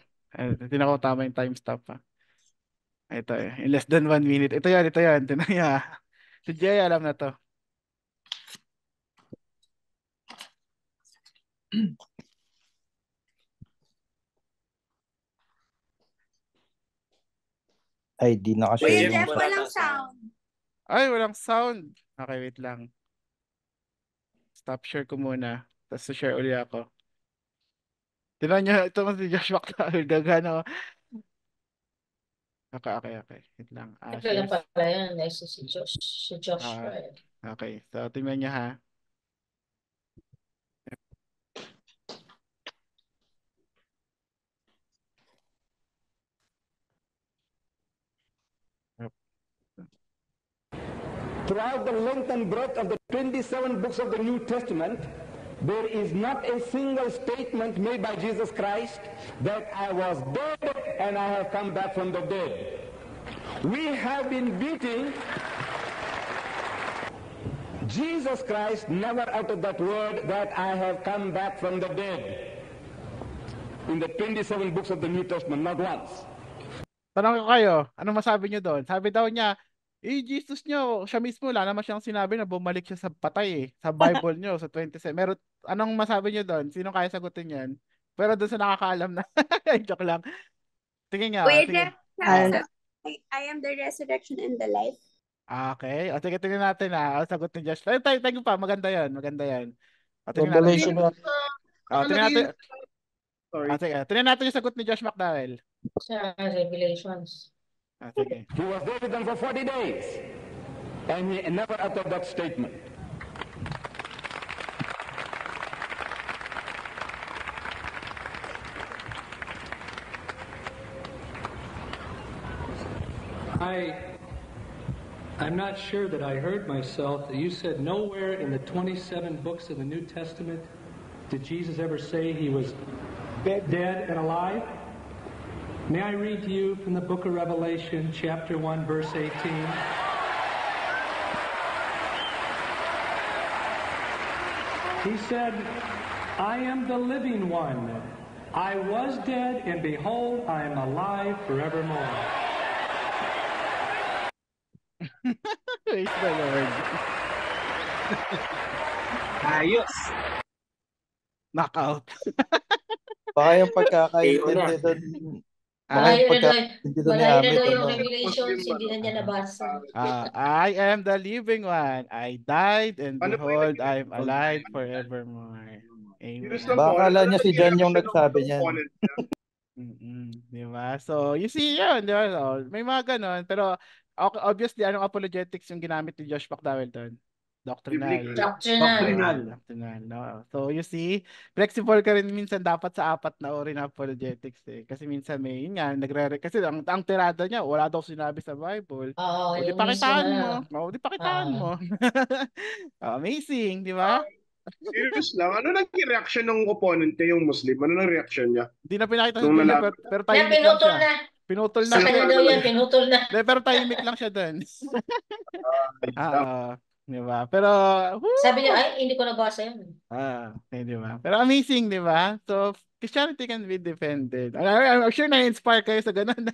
Tinan ko tama yung timestamp ha. Ito eh. In less than 1 minute. Ito yan. Tinan niya. Si Jay alam na to. Ay, di nakashare. Kuya Jeff, walang sound. Ay, walang sound. Okay, wait lang. Stop share ko muna. Tapos share uli ako. Tingnan niyo, ito si Josh McDowell. Gagano. Okay. Wait lang. Kailan pala yan? Next si Josh. Si Josh. Okay. So, tingnan niyo ha. Throughout the length and breadth of the 27 books of the New Testament, there is not a single statement made by Jesus Christ that I was dead and I have come back from the dead. We have been beating Jesus Christ never uttered that word that I have come back from the dead in the 27 books of the New Testament, not once. Tanong ko kayo, ano masabi niyo doon? Sabi daw niya, Jesus niyo, siya mismo, wala naman siyang sinabi na bumalik siya sa patay sa Bible niyo, sa 27. Meron, anong masabi niyo doon? Sino kaya sagutin yan? Pero doon sa nakakaalam na, joke lang. Tingin nga, Kuya sige. Jeff, I am the resurrection and the life. Okay. O, sige, tingnan natin Ang sagot ni Josh. Tayo pa, maganda yan, maganda yan. O, tingnan natin. Revelation Tingnan natin. Sige, tingnan natin yung sagot ni Josh McDowell. Sa Revelations. Sige. He was there with them for 40 days, and he never uttered that statement. I'm not sure that I heard myself. You said nowhere in the 27 books of the New Testament did Jesus ever say he was dead and alive. May I read to you from the book of Revelation, chapter 1, verse 18? He said, I am the living one. I was dead, and behold, I am alive forevermore. Praise the Lord. Ayos. Knockout. Baka yung pagkakaintindi doon. Baka yung pagkakaintindi doon ni Malayo na Amit. daw yung Revelations, hindi na niya nabasa. I am the living one. I died, and behold, I am alive forevermore. Amen. Baka akala niya si John yung nagsabi niyan. Di ba? So, you see yun, di ba? So, may mga ganon, pero obviously, anong apologetics yung ginamit ni Josh McDowell doon? Doctrinal. Doctrinal, no? So, you see, flexible ka rin minsan dapat sa apat na uri ng apologetics eh. Kasi minsan may, yun nga, kasi ang tirada niya, wala daw sinabi sa Bible. O, di pakitaan mo. O, di pakitaan mo. Amazing, di ba? Serious lang. Ano naging reaction ng opponent niya, yung Muslim? Ano nang reaction niya? Hindi na pinakita sa video, pero tahimik lang pinutol siya. na. Pinutol na. Sa kanya daw yan, pinutol na. Pero tahimik lang siya doon. Di ba? Pero, sabi niya, ay, hindi ko nabasa yan. Okay, di ba? Pero amazing, di ba? So, Christianity can be defended. I'm sure na-inspire kayo sa ganun.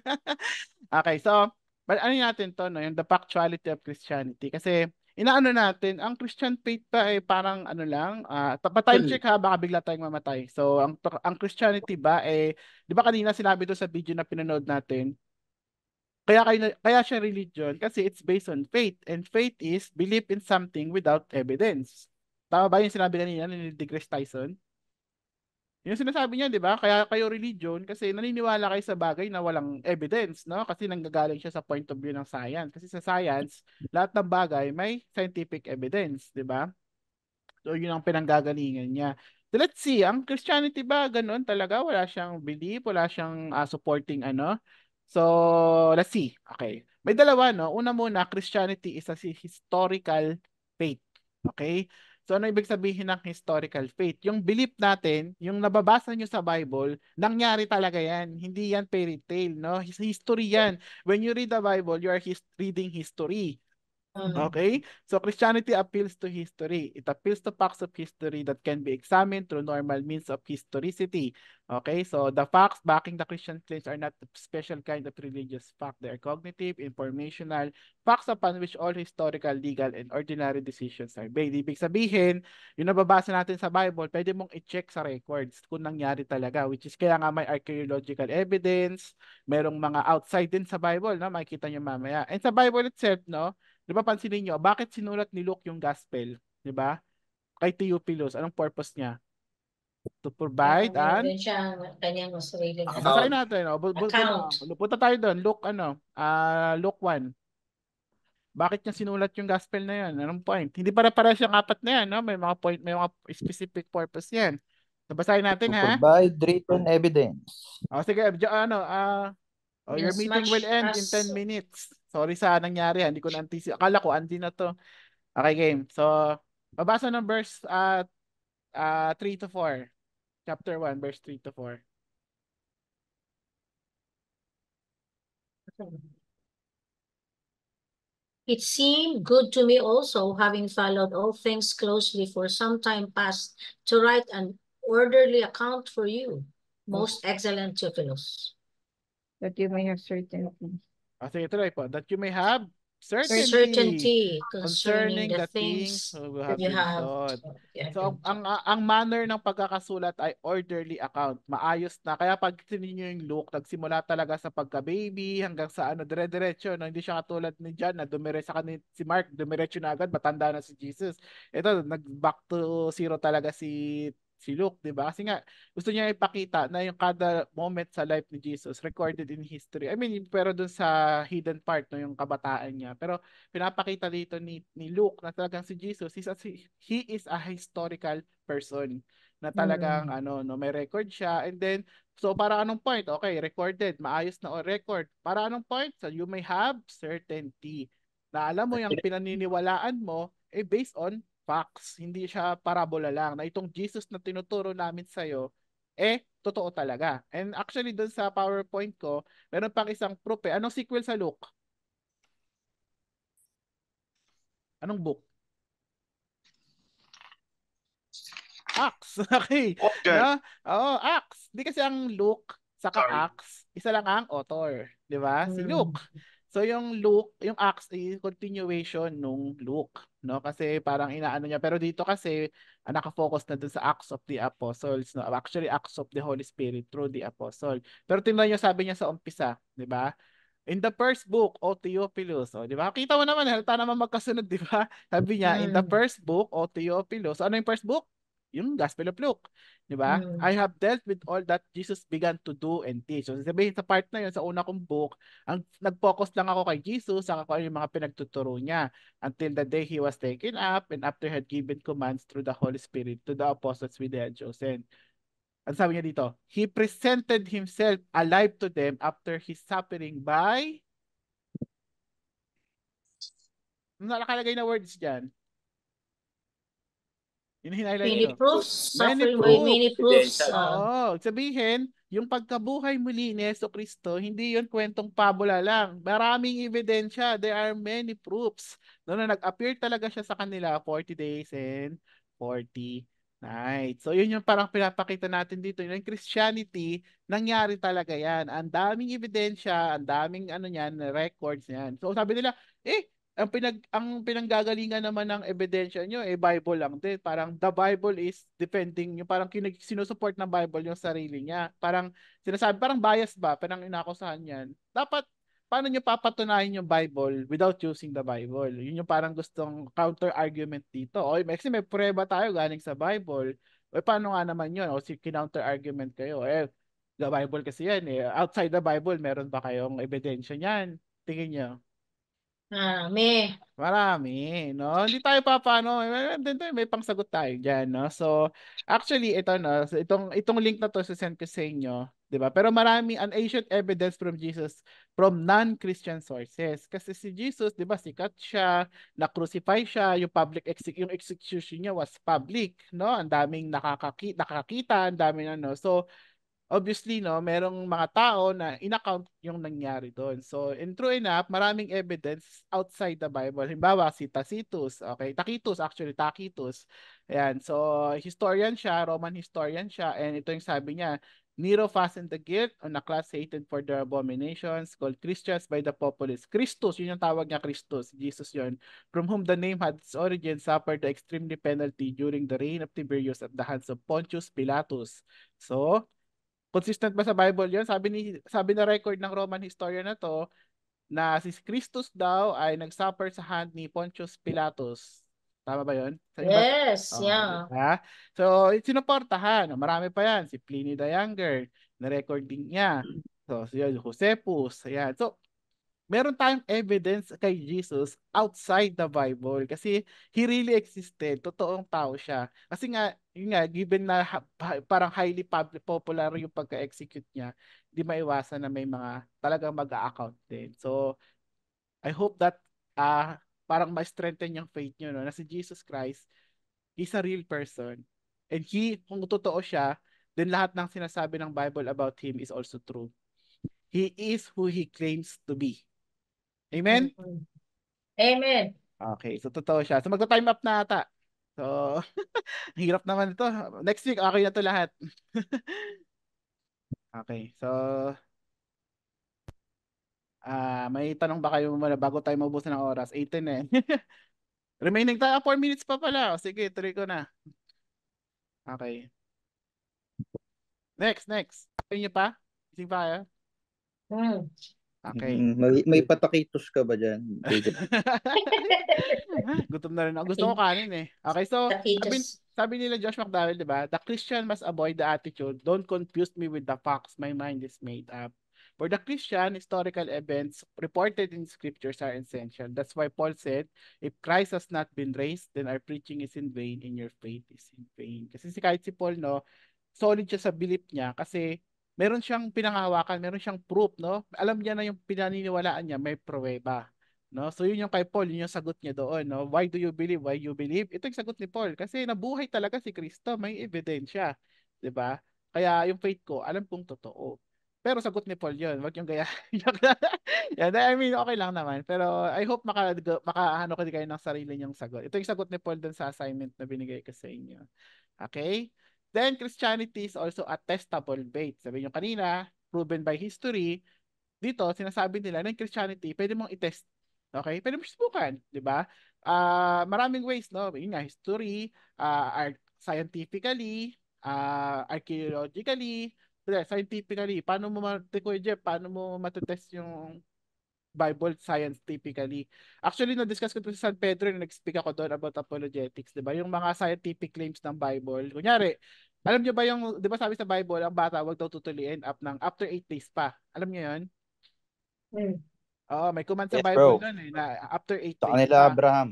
Okay, so, ano natin to, no? Yung the factuality of Christianity. Kasi, inaano natin, ang Christian faith pa ay parang ano lang, pa-time check ha, baka bigla tayong mamatay. So, ang Christianity ba, di ba kanina sinabi doon sa video na pinanood natin, kaya siya religion kasi it's based on faith, and faith is belief in something without evidence. Tama ba yung sinabi kanina ni DeGrasse Tyson? Yung sinasabi niya, di ba? Kaya kayo religion kasi naniniwala kayo sa bagay na walang evidence, no? Kasi nanggagaling siya sa point of view ng science. Kasi sa science, lahat ng bagay may scientific evidence, di ba? So, yun ang pinanggagalingan niya. So, let's see, ang Christianity ba ganun talaga? Wala siyang belief, wala siyang supporting ano? So, let's see. Okay. May dalawa, no? Una muna, Christianity is a historical faith. Okay? So, ano ibig sabihin ng historical faith? Yung belief natin, yung nababasa nyo sa Bible, nangyari talaga yan. Hindi yan fairy tale, no? History yan. When you read the Bible, you are reading history. Okay? So Christianity appeals to history. It appeals to facts of history that can be examined through normal means of historicity. Okay? So the facts backing the Christian claims are not a special kind of religious fact. They are cognitive, informational, facts upon which all historical, legal, and ordinary decisions are based. Ibig sabihin, yung nababasa natin sa Bible, pwede mong i-check sa records kung nangyari talaga, which is kaya nga may archaeological evidence, merong mga outside din sa Bible, no? Makikita nyo mamaya. And sa Bible itself, no? Di ba pansinin nyo, bakit sinulat ni Luke yung gospel? Di ba? Kay Theophilus, anong purpose niya? To provide Meron siyang kanyang sarili na basahin natin. account. Punta tayo doon. Luke, Luke 1. Bakit niya sinulat yung gospel na yan? Anong point? Hindi para siyang apat na yan, no? May mga point, may mga specific purpose yan. So, basahin natin, ha? Provide written evidence. Sige, your meeting will end in 10 minutes. Sorry sa nangyari, hindi ko na-anticipate. Akala ko, andi na to. Okay, game. So, babasa ng verse 3 to 4. Chapter 1, verse 3 to 4. It seemed good to me also, having followed all things closely for some time past, to write an orderly account for you, most excellent Theophilus. That you may have certainty. Sige, tuloy po. That you may have certainty Certainty concerning concerning the the things things we that have you been have taught. been So, taught. ang manner ng pagkakasulat ay orderly account. Maayos na. Kaya pag tinignan yung Luke, nagsimula talaga sa pagka-baby hanggang sa dire-diretso. No? Hindi siya katulad ni John na si Mark, dumiretso na agad, matanda na si Jesus. Ito, nag-back to zero talaga si Luke, di ba? Kasi nga, gusto niya ipakita na yung kada moment sa life ni Jesus recorded in history. I mean, pero dun sa hidden part, no, yung kabataan niya. Pero pinapakita dito ni Luke na talagang si Jesus, he is a historical person na talagang may record siya. And then, so para anong point? Okay, recorded, maayos na o record. Para anong point? So you may have certainty na alam mo yung pinaniniwalaan mo based on facts. Hindi siya parabola lang. Na itong Jesus na tinuturo namin sa'yo, totoo talaga. And actually, doon sa PowerPoint ko, meron pang isang proof eh. Anong sequel sa Luke? Anong book? Acts. Okay. No? Oo, Acts. Di kasi ang Luke saka Acts, isa lang ang author. Di ba? Si Luke. So yung Luke, yung Acts is continuation nung Luke. No? Kasi parang inaano niya. Pero dito kasi, nakafocus na dun sa Acts of the Apostles. No? Actually, Acts of the Holy Spirit through the Apostle. Pero tingnan niyo sabi niya sa umpisa. Di ba? In the first book, O Theophilus. O, di ba? Kita mo naman, halata naman magkasunod, di ba? Sabi niya, in the first book, O Theophilus. Ano yung first book? Yung Gospel of Luke. Di ba? I have dealt with all that Jesus began to do and teach. So, sabihin sa part na yun, sa una kong book, ang nag-focus lang ako kay Jesus, saka kung ano yung mga pinagtuturo niya until the day he was taken up and after he had given commands through the Holy Spirit to the apostles with the chosen. Ang sabi niya dito, he presented himself alive to them after his suffering by nakalagay na words dyan. Yun hinihighlight Many nyo. proofs, Many suffering by many proofs. proofs. Oo. Sabihin, yung pagkabuhay muli ni Jesucristo, hindi yun kwentong pabula lang. Maraming ebidensya. There are many proofs. Noon na nag-appear talaga siya sa kanila 40 days and 40 nights. So yun yung parang pinapakita natin dito. Yung Christianity, nangyari talaga yan. Ang daming ebidensya, ang daming records yan. So sabi nila, ang pinanggagalingan naman ng ebidensya nyo Bible lang din. Parang the Bible is defending yung parang sinusupport ng Bible yung sarili niya. Parang sinasabi, parang bias ba? Parang inakusahan yan. Dapat, paano nyo papatunayan yung Bible without using the Bible? Yun yung parang gustong counter-argument dito. O, kasi may prueba tayo galing sa Bible. O, paano nga naman yun? O, counter-argument kayo. The Bible kasi yan Outside the Bible, meron ba kayong ebidensya niyan? Tingin nyo. Marami, no? Hindi tayo papaano, may pangsagot tayo diyan, no? So, actually ito no, so itong link na to send ko sa inyo, 'di ba? Pero marami an ancient evidence from Jesus from non-Christian sources. Kasi si Jesus, 'di ba, sikat siya, na-crucify siya, yung execution niya was public, no? Ang daming nakakita, ang daming So, obviously, no, merong mga tao na in-account yung nangyari doon. So, in true enough, maraming evidence outside the Bible. Halimbawa, si Tacitus, okay? Tacitus. Ayan, so historian siya, Roman historian siya, and ito yung sabi niya, Nero fastened the guilt on a class hated for their abominations called Christians by the populace. Christus, yun yung tawag niya, Christus, Jesus yun, from whom the name had its origin, suffered the extremely penalty during the reign of Tiberius at the hands of Pontius Pilatus. So, consistent ba sa Bible 'yon? Sabi na record ng Roman historian na 'to na si Christus daw ay nagsuffer sa hand ni Pontius Pilatus. Tama ba 'yon? Yes, yeah. Diba? So, sinuportahan. Marami pa 'yan. Si Pliny the Younger, na recording niya. So, si Josephus, ayan. So, meron tayong evidence kay Jesus outside the Bible kasi he really existed. Totoong tao siya. Kasi nga, yun nga, given na parang highly popular yung pagka-execute niya, di maiwasan na may mga talagang mag-a-account din. So, I hope that parang ma-strengthen yung faith nyo, no? Na si Jesus Christ, he's a real person. And kung totoo siya, then lahat ng sinasabi ng Bible about him is also true. He is who he claims to be. Amen? Amen. Okay, so totoo siya. So magta-time up na ata. So, hirap naman ito. Next week, okay na to lahat. Okay, so may tanong ba kayo muna bago tayo maubusan ng oras? 18 eh. Remaining tayo, 4 minutes pa pala. O, sige, tuloy ko na. Okay. Next. Ayun niyo pa? Ising pa kayo? Okay. May patakitos ka ba dyan? Gutom na rin ako. Gusto ko kanin eh. Okay, so Taquitos. sabi nila Josh McDowell, di ba? The Christian must avoid the attitude, don't confuse me with the facts, my mind is made up. For the Christian, historical events reported in scriptures are essential. That's why Paul said, if Christ has not been raised, then our preaching is in vain and your faith is in vain. Kasi kahit si Paul, no, solid siya sa belief niya kasi meron siyang pinanghawakan, meron siyang proof, no? Alam niya na yung pinaniniwalaan niya, may pruweba. No? So yun yung kay Paul, yun yung sagot niya doon, no? Why do you believe? Why you believe? Ito yung sagot ni Paul kasi nabuhay talaga si Kristo, may ebidensya, 'di ba? Kaya yung faith ko, alam kong totoo. Pero sagot ni Paul yun, wag yung gaya. Yan, I mean, okay lang naman. Pero I hope makaano ko kayo ng sarili niyong sagot. Ito yung sagot ni Paul dun sa assignment na binigay ko sa inyo. Okay? Then Christianity is also a testable faith. Sabi nyo kanina, proven by history. Dito, sinasabi nila na yung Christianity, pwede mong i-test. Okay? Pwede mong subukan, di ba? Maraming ways, no? Yun nga, history, scientifically, archaeologically, scientifically. Paano mo, Kuya Jeff, paano mo matutest yung Bible scientifically? Actually, na-discuss ko ito sa San Pedro na nag-speak ako doon about apologetics, di ba? Yung mga scientific claims ng Bible. Kunyari, alam niyo ba yung, di ba sabi sa Bible, ang bata wag daw tutuliin up ng after 8 days pa. Alam niyo yun? Oo, may command sa Yes, Bible bro. doon eh, na after 8 Sa days kanila, pa. Abraham.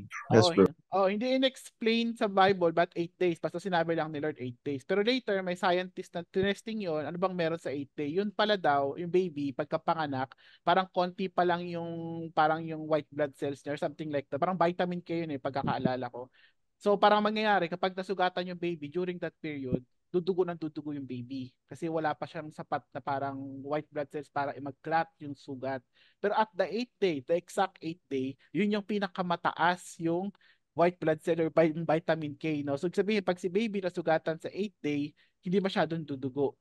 Oo, hindi in-explain sa Bible but 8 days. Basta sinabi lang ni Lord 8 days. Pero later, may scientist na tinesting yun. Ano bang meron sa 8 day? Yun pala daw, yung baby, pagkapanganak, parang konti pa lang parang yung white blood cells niya or something like that. Parang vitamin K yun eh, pagkakaalala ko. So parang mangyayari, kapag nasugatan yung baby during that period, dudugo yung baby. Kasi wala pa siyang sapat na parang white blood cells para mag-clot yung sugat. Pero at the 8th day, the exact 8th day, yun yung pinakamataas yung white blood cell or vitamin K. No? So sabihin, pag si baby nasugatan sa 8th day, hindi masyadong dudugo.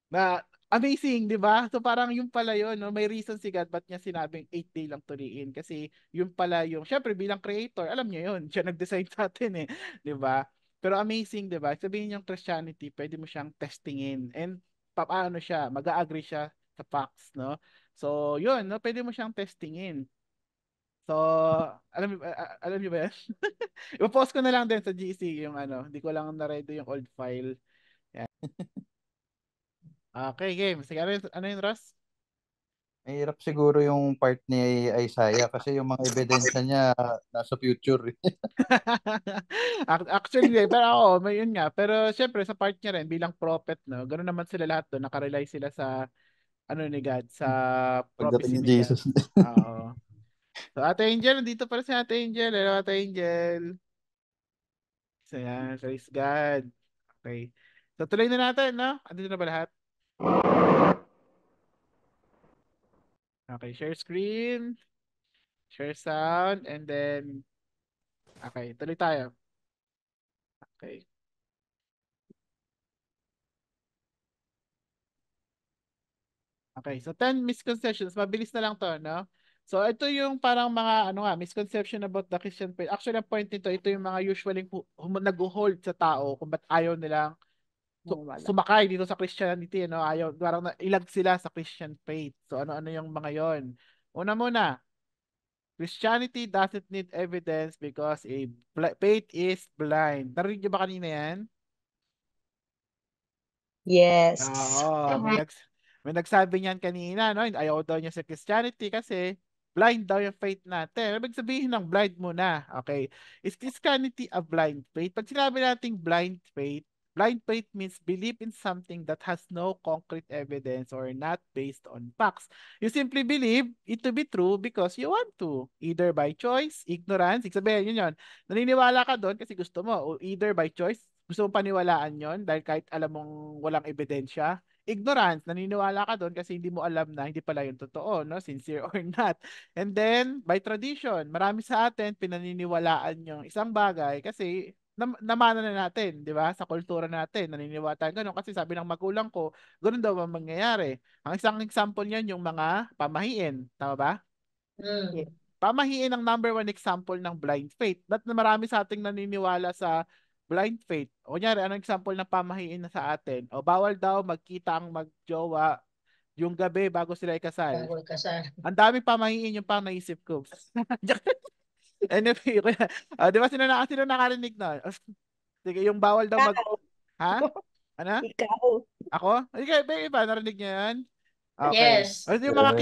Na amazing, 'di ba? So parang yung pala yun, no? May reason si God ba't niya sinabing 8 day lang tuliin kasi yung pala yung syempre bilang creator, alam niya yun. Siya nag-design sa atin eh, 'di ba? Pero amazing, 'di ba? Sabihin yung Christianity, pwede mo siyang testingin and paano siya, mag-agree siya sa facts, no? So, yun, no? Pwede mo siyang testingin. So, alam niyo ba yan? Ipo-post ko na lang din sa GC yung ano, hindi ko lang na-ready yung old file. Yan. Okay, game. Sige, ano yun, Ross? Mahirap siguro yung part ni Isaiah kasi yung mga ebidensya niya nasa future. Actually, pero ako, may yun nga. Pero syempre, sa part niya rin, bilang prophet, no? Ganun naman sila lahat doon. Nakarely sila sa, ano ni God, sa prophecy Pagdating ni ni God. Jesus. Oo. So, Ate Angel, nandito pala si Ate Angel. Hello, Ate Angel. So, yan, praise God. Okay. So, tuloy na natin, no? Andito na ba lahat? Okay, share screen, share sound, and then, okay, tuloy tayo. Okay. Okay, so 10 misconceptions. Mabilis na lang to, no? So, ito yung parang mga, ano nga, misconception about the Christian faith. Actually, ang point nito, ito yung mga usually nag-hold sa tao kung ba't ayaw nilang sumakay dito sa Christianity, no? Ayaw, parang ilag sila sa Christian faith. So, ano-ano yung mga yon? Una muna, Christianity doesn't need evidence because faith is blind. Narinig niyo ba kanina yan? Yes. Oo, may nagsabi niyan kanina, no? Ayaw daw niya sa Christianity kasi blind daw yung faith natin. Ibig sabihin ng blind muna. Okay. Is Christianity a blind faith? Pag sinabi nating blind faith means believe in something that has no concrete evidence or not based on facts. You simply believe it to be true because you want to. Either by choice, ignorance. Ibig sabihin yun. Naniniwala ka doon kasi gusto mo. O either by choice, gusto mong paniwalaan yon dahil kahit alam mong walang ebidensya, ignorance, naniniwala ka doon kasi hindi mo alam na hindi pala yung totoo, no? Sincere or not. And then, by tradition, marami sa atin pinaniniwalaan yung isang bagay kasi namana na natin, di ba? Sa kultura natin, naniniwala tayo ganun kasi sabi ng magulang ko, ganun daw ang mangyayari. Ang isang example niyan yung mga pamahiin, tama ba? Mm. Pamahiin ang number one example ng blind faith. Ba't na marami sa ating naniniwala sa blind faith? O kunyari, anong example ng pamahiin na sa atin? O bawal daw magkita ang magjowa yung gabi bago sila ikasal. Bago ikasal. Ang daming pamahiin yung pang naisip ko. Anyway, di ba sino nakarinig na? Sige, yung bawal daw mag... Ha? Ano? Ikaw. Ako? Ikaw, iba, narinig niyo yan? Okay. Yes. O, yung mga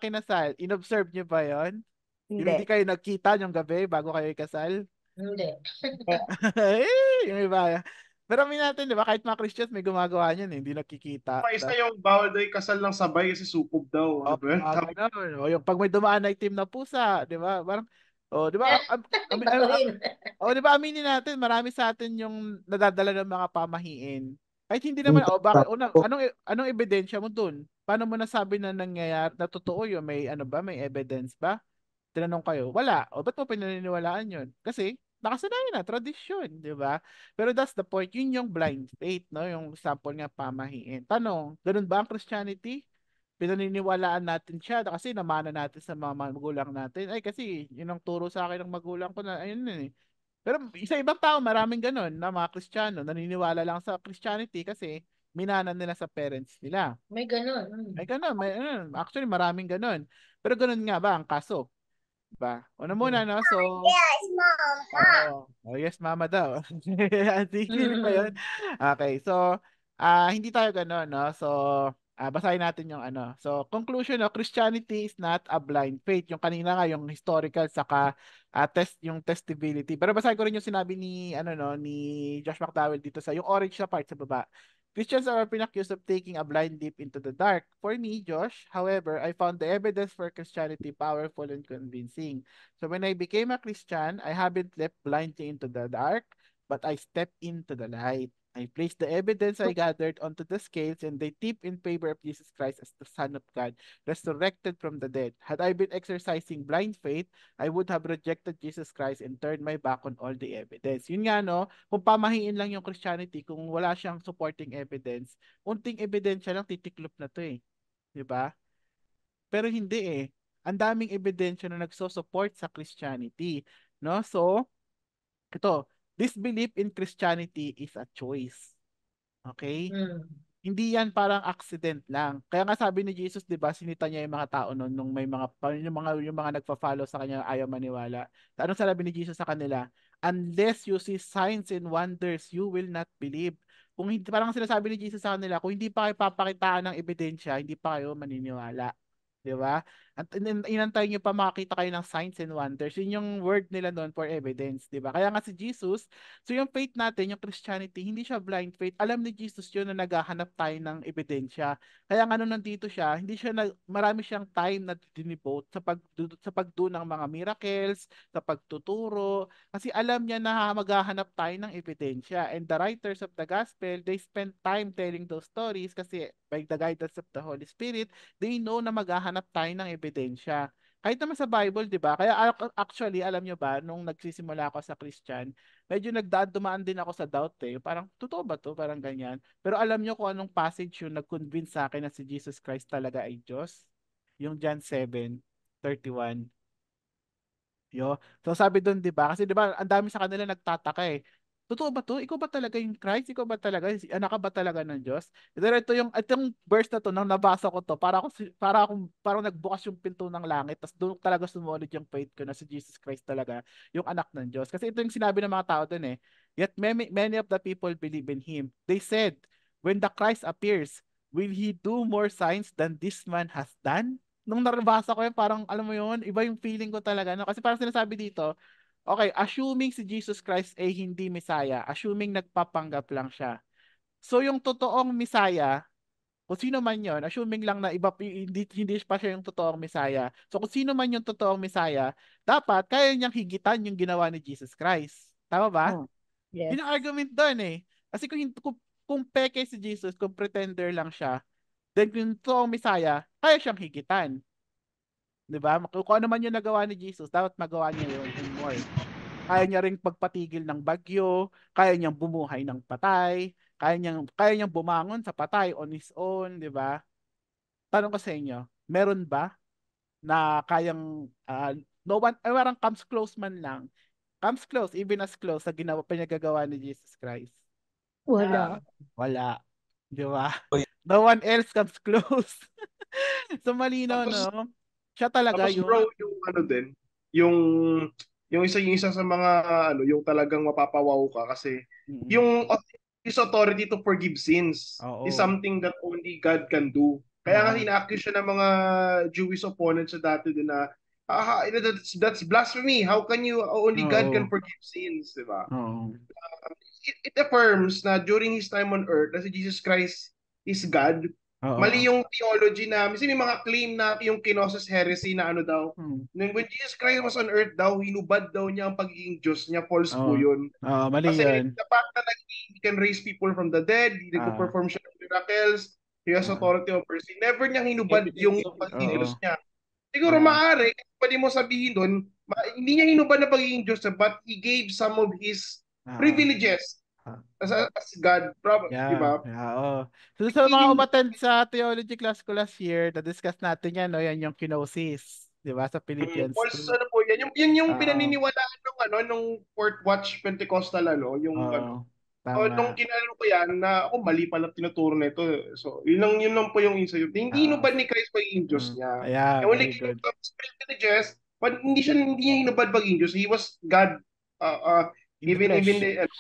kinasal, inobserve niyo ba yon? Yung hindi Hindi. kayo nagkita yung gabi bago kayo ikasal? Hindi. Yung iba. Pero amin natin, di ba, kahit mga Christians may gumagawa niyan, hindi nagkikita. Pa isa yung bawal daw kasal ng sabay kasi sukob daw. Ano ba yun? Ganun. O yung pag may dumaan na itim na pusa, di ba? Parang, di ba? Di ba aminin natin, marami sa atin yung nadadala ng mga pamahiin. Kahit hindi naman, bakit, anong ebidensya mo dun? Paano mo nasabi na nangyayari, na totoo yun? May ano ba? May evidence ba? Tinanong kayo, wala. O ba't mo pinaniniwalaan yun? Kasi, nakasanayan na, tradisyon, di ba? Pero that's the point, yun yung blind faith, no? Yung sample nga pamahiin. Tanong, ganun ba ang Christianity? Pinaniniwalaan natin siya kasi namana natin sa mga magulang natin. Ay, kasi yun ang turo sa akin ng magulang ko na, ayun eh. Pero sa ibang tao, maraming ganun na mga Kristiyano, naniniwala lang sa Christianity kasi minana nila sa parents nila. May ganun. May ganun. Actually, maraming ganun. Pero ganun nga ba ang kaso? Diba? Una muna, no? So, Yes, mama. yes, mama daw. Hindi pa yun. Okay, so, hindi tayo ganun, no? So, basahin natin yung ano. So, conclusion, no? Christianity is not a blind faith. Yung kanina nga, yung historical, saka yung testability. Pero basahin ko rin yung sinabi ni, ni Josh McDowell dito sa, yung orange na part sa baba. Christians are often accused of taking a blind leap into the dark. For me, Josh, however, I found the evidence for Christianity powerful and convincing. So when I became a Christian, I haven't leapt blindly into the dark, but I stepped into the light. I placed the evidence I gathered onto the scales and they tip in favor of Jesus Christ as the Son of God, resurrected from the dead. Had I been exercising blind faith, I would have rejected Jesus Christ and turned my back on all the evidence. Yun nga, no? Kung pamahiin lang yung Christianity, kung wala siyang supporting evidence, unting ebidensya lang titiklop na to eh. Di ba? Pero hindi eh. Ang daming ebidensya na nagso-support sa Christianity. No? So, ito, this belief in Christianity is a choice. Okay? Hindi yan parang accident lang. Kaya nga sabi ni Jesus, 'di ba, sinita niya yung mga tao noon nung may yung mga nagfa-follow sa kanya ayaw maniwala. Anong sabi ni Jesus sa kanila? Unless you see signs and wonders, you will not believe. Kung hindi, parang sinasabi ni Jesus sa kanila, kung hindi pa kayo papakitaan ng ebidensya, hindi pa kayo maniniwala. 'Di ba? At inantay niyo pa makita kayo ng signs and wonders. Yun yung word nila doon for evidence, 'di ba? Kaya nga si Jesus, so yung faith natin, yung Christianity, hindi siya blind faith. Alam ni Jesus yun na naghahanap tayo ng ebidensya. Kaya nga nung nandito siya, hindi siya marami siyang time na dinivote sa pagdo ng mga miracles, sa pagtuturo, kasi alam niya na maghahanap tayo ng ebidensya. And the writers of the gospel, they spend time telling those stories kasi by the guidance of the Holy Spirit, they know na maghahanap tayo ng ebidensya. Kahit naman sa Bible, di ba? Kaya actually, alam nyo ba, nung nagsisimula ako sa Christian, medyo dumaan din ako sa doubt eh. Parang, totoo ba to? Parang ganyan. Pero alam nyo kung anong passage yung nag-convince sa akin na si Jesus Christ talaga ay Diyos? Yung John 7:31. So sabi doon, 'di ba? Kasi 'di ba, ang dami sa kanila nagtataka eh. Totoo ba 'to? Ikaw ba talaga yung Christ? Ikaw ba talaga? Anak ka ba talaga ng Diyos? Pero itong verse na to, nang nabasa ko to, parang nagbukas yung pinto ng langit, tapos doon talaga sumunod yung faith ko na si Jesus Christ talaga yung anak ng Diyos. Kasi ito yung sinabi ng mga tao doon eh. Yet many of the people believe in him. They said, when the Christ appears, will he do more signs than this man has done? Nung nabasa ko yun, parang alam mo yun, iba yung feeling ko talaga. No? Kasi parang sinasabi dito, okay, assuming si Jesus Christ ay hindi Messiah, assuming nagpapanggap lang siya. So yung totoong Messiah, kung sino man yon, assuming lang na hindi pa siya yung totoong Messiah. So kung sino man yung totoong Messiah, dapat kaya niyang higitan yung ginawa ni Jesus Christ. Tama ba? Yes. Yun ang argument doon eh. Kasi kung kung peke si Jesus, kung pretender lang siya, then kung toong Messiah, kaya siyang higitan. 'Di ba? Kung ano man yung nagawa ni Jesus, dapat magawa niya yun and more. Kaya niya ring pagpatigil ng bagyo, kaya niyang bumuhay ng patay, kaya niyang bumangon sa patay on his own, 'di ba? Tanong ko sa inyo, meron ba na kayang no one, parang comes close man lang, comes close, even as close sa ginawa pinagagawa ni Jesus Christ? Wala. Wala. 'Di ba? No one else comes close. So malinaw, Tapos, no? Siya talaga tapos bro, yung yung ano din, yung yung isa sa mga ano, yung talagang mapapawaw ka kasi mm, yung his authority to forgive sins is oo. something that only God can do. Kaya nga Oo. ina-accuse siya ng mga Jewish opponents sa dati din na that's blasphemy. How can you only God can Oo. forgive sins, di ba? Oo. It affirms na during his time on earth na si Jesus Christ is God. Oo. Mali yung theology na, kasi may mga claim na yung kenosis heresy na ano daw, Hmm. when Jesus Christ was on earth daw, hinubad daw niya ang pagiging Diyos niya. False po Oo. yun. Oo, mali Kasi 'yun. the fact na he can raise people from the dead, he Ah. nagpo-perform siya ng miracles, he has Ah. authority over sin. Never niyang hinubad yung pagiging Diyos Oo. niya. Siguro Oo. maaari, pwede mo sabihin doon, hindi niya hinubad na pagiging Diyos, but he gave some of his Oo. privileges Ah. as God, di Yeah, ba? yeah, oo. So, sa mga umattend sa theology class ko last year, na-discuss natin yan, no? Yan yung kenosis, di ba? Sa Philippians False 2. ano po yan, yung Oo. pinaniniwalaan nung ano nung Fort Watch Pentecostal ano, yung ano. Oo. So, nung Tama. kinano ko yan na ako mali pala tinuturo nito. So, yun lang po yung insight. Hindi Oo. hinubad ni Christ pagiging Diyos niya. Yeah, And when he very gave good. the privileges, but hindi niya hinubad pagiging Diyos. He was God uh, uh, In the even flesh.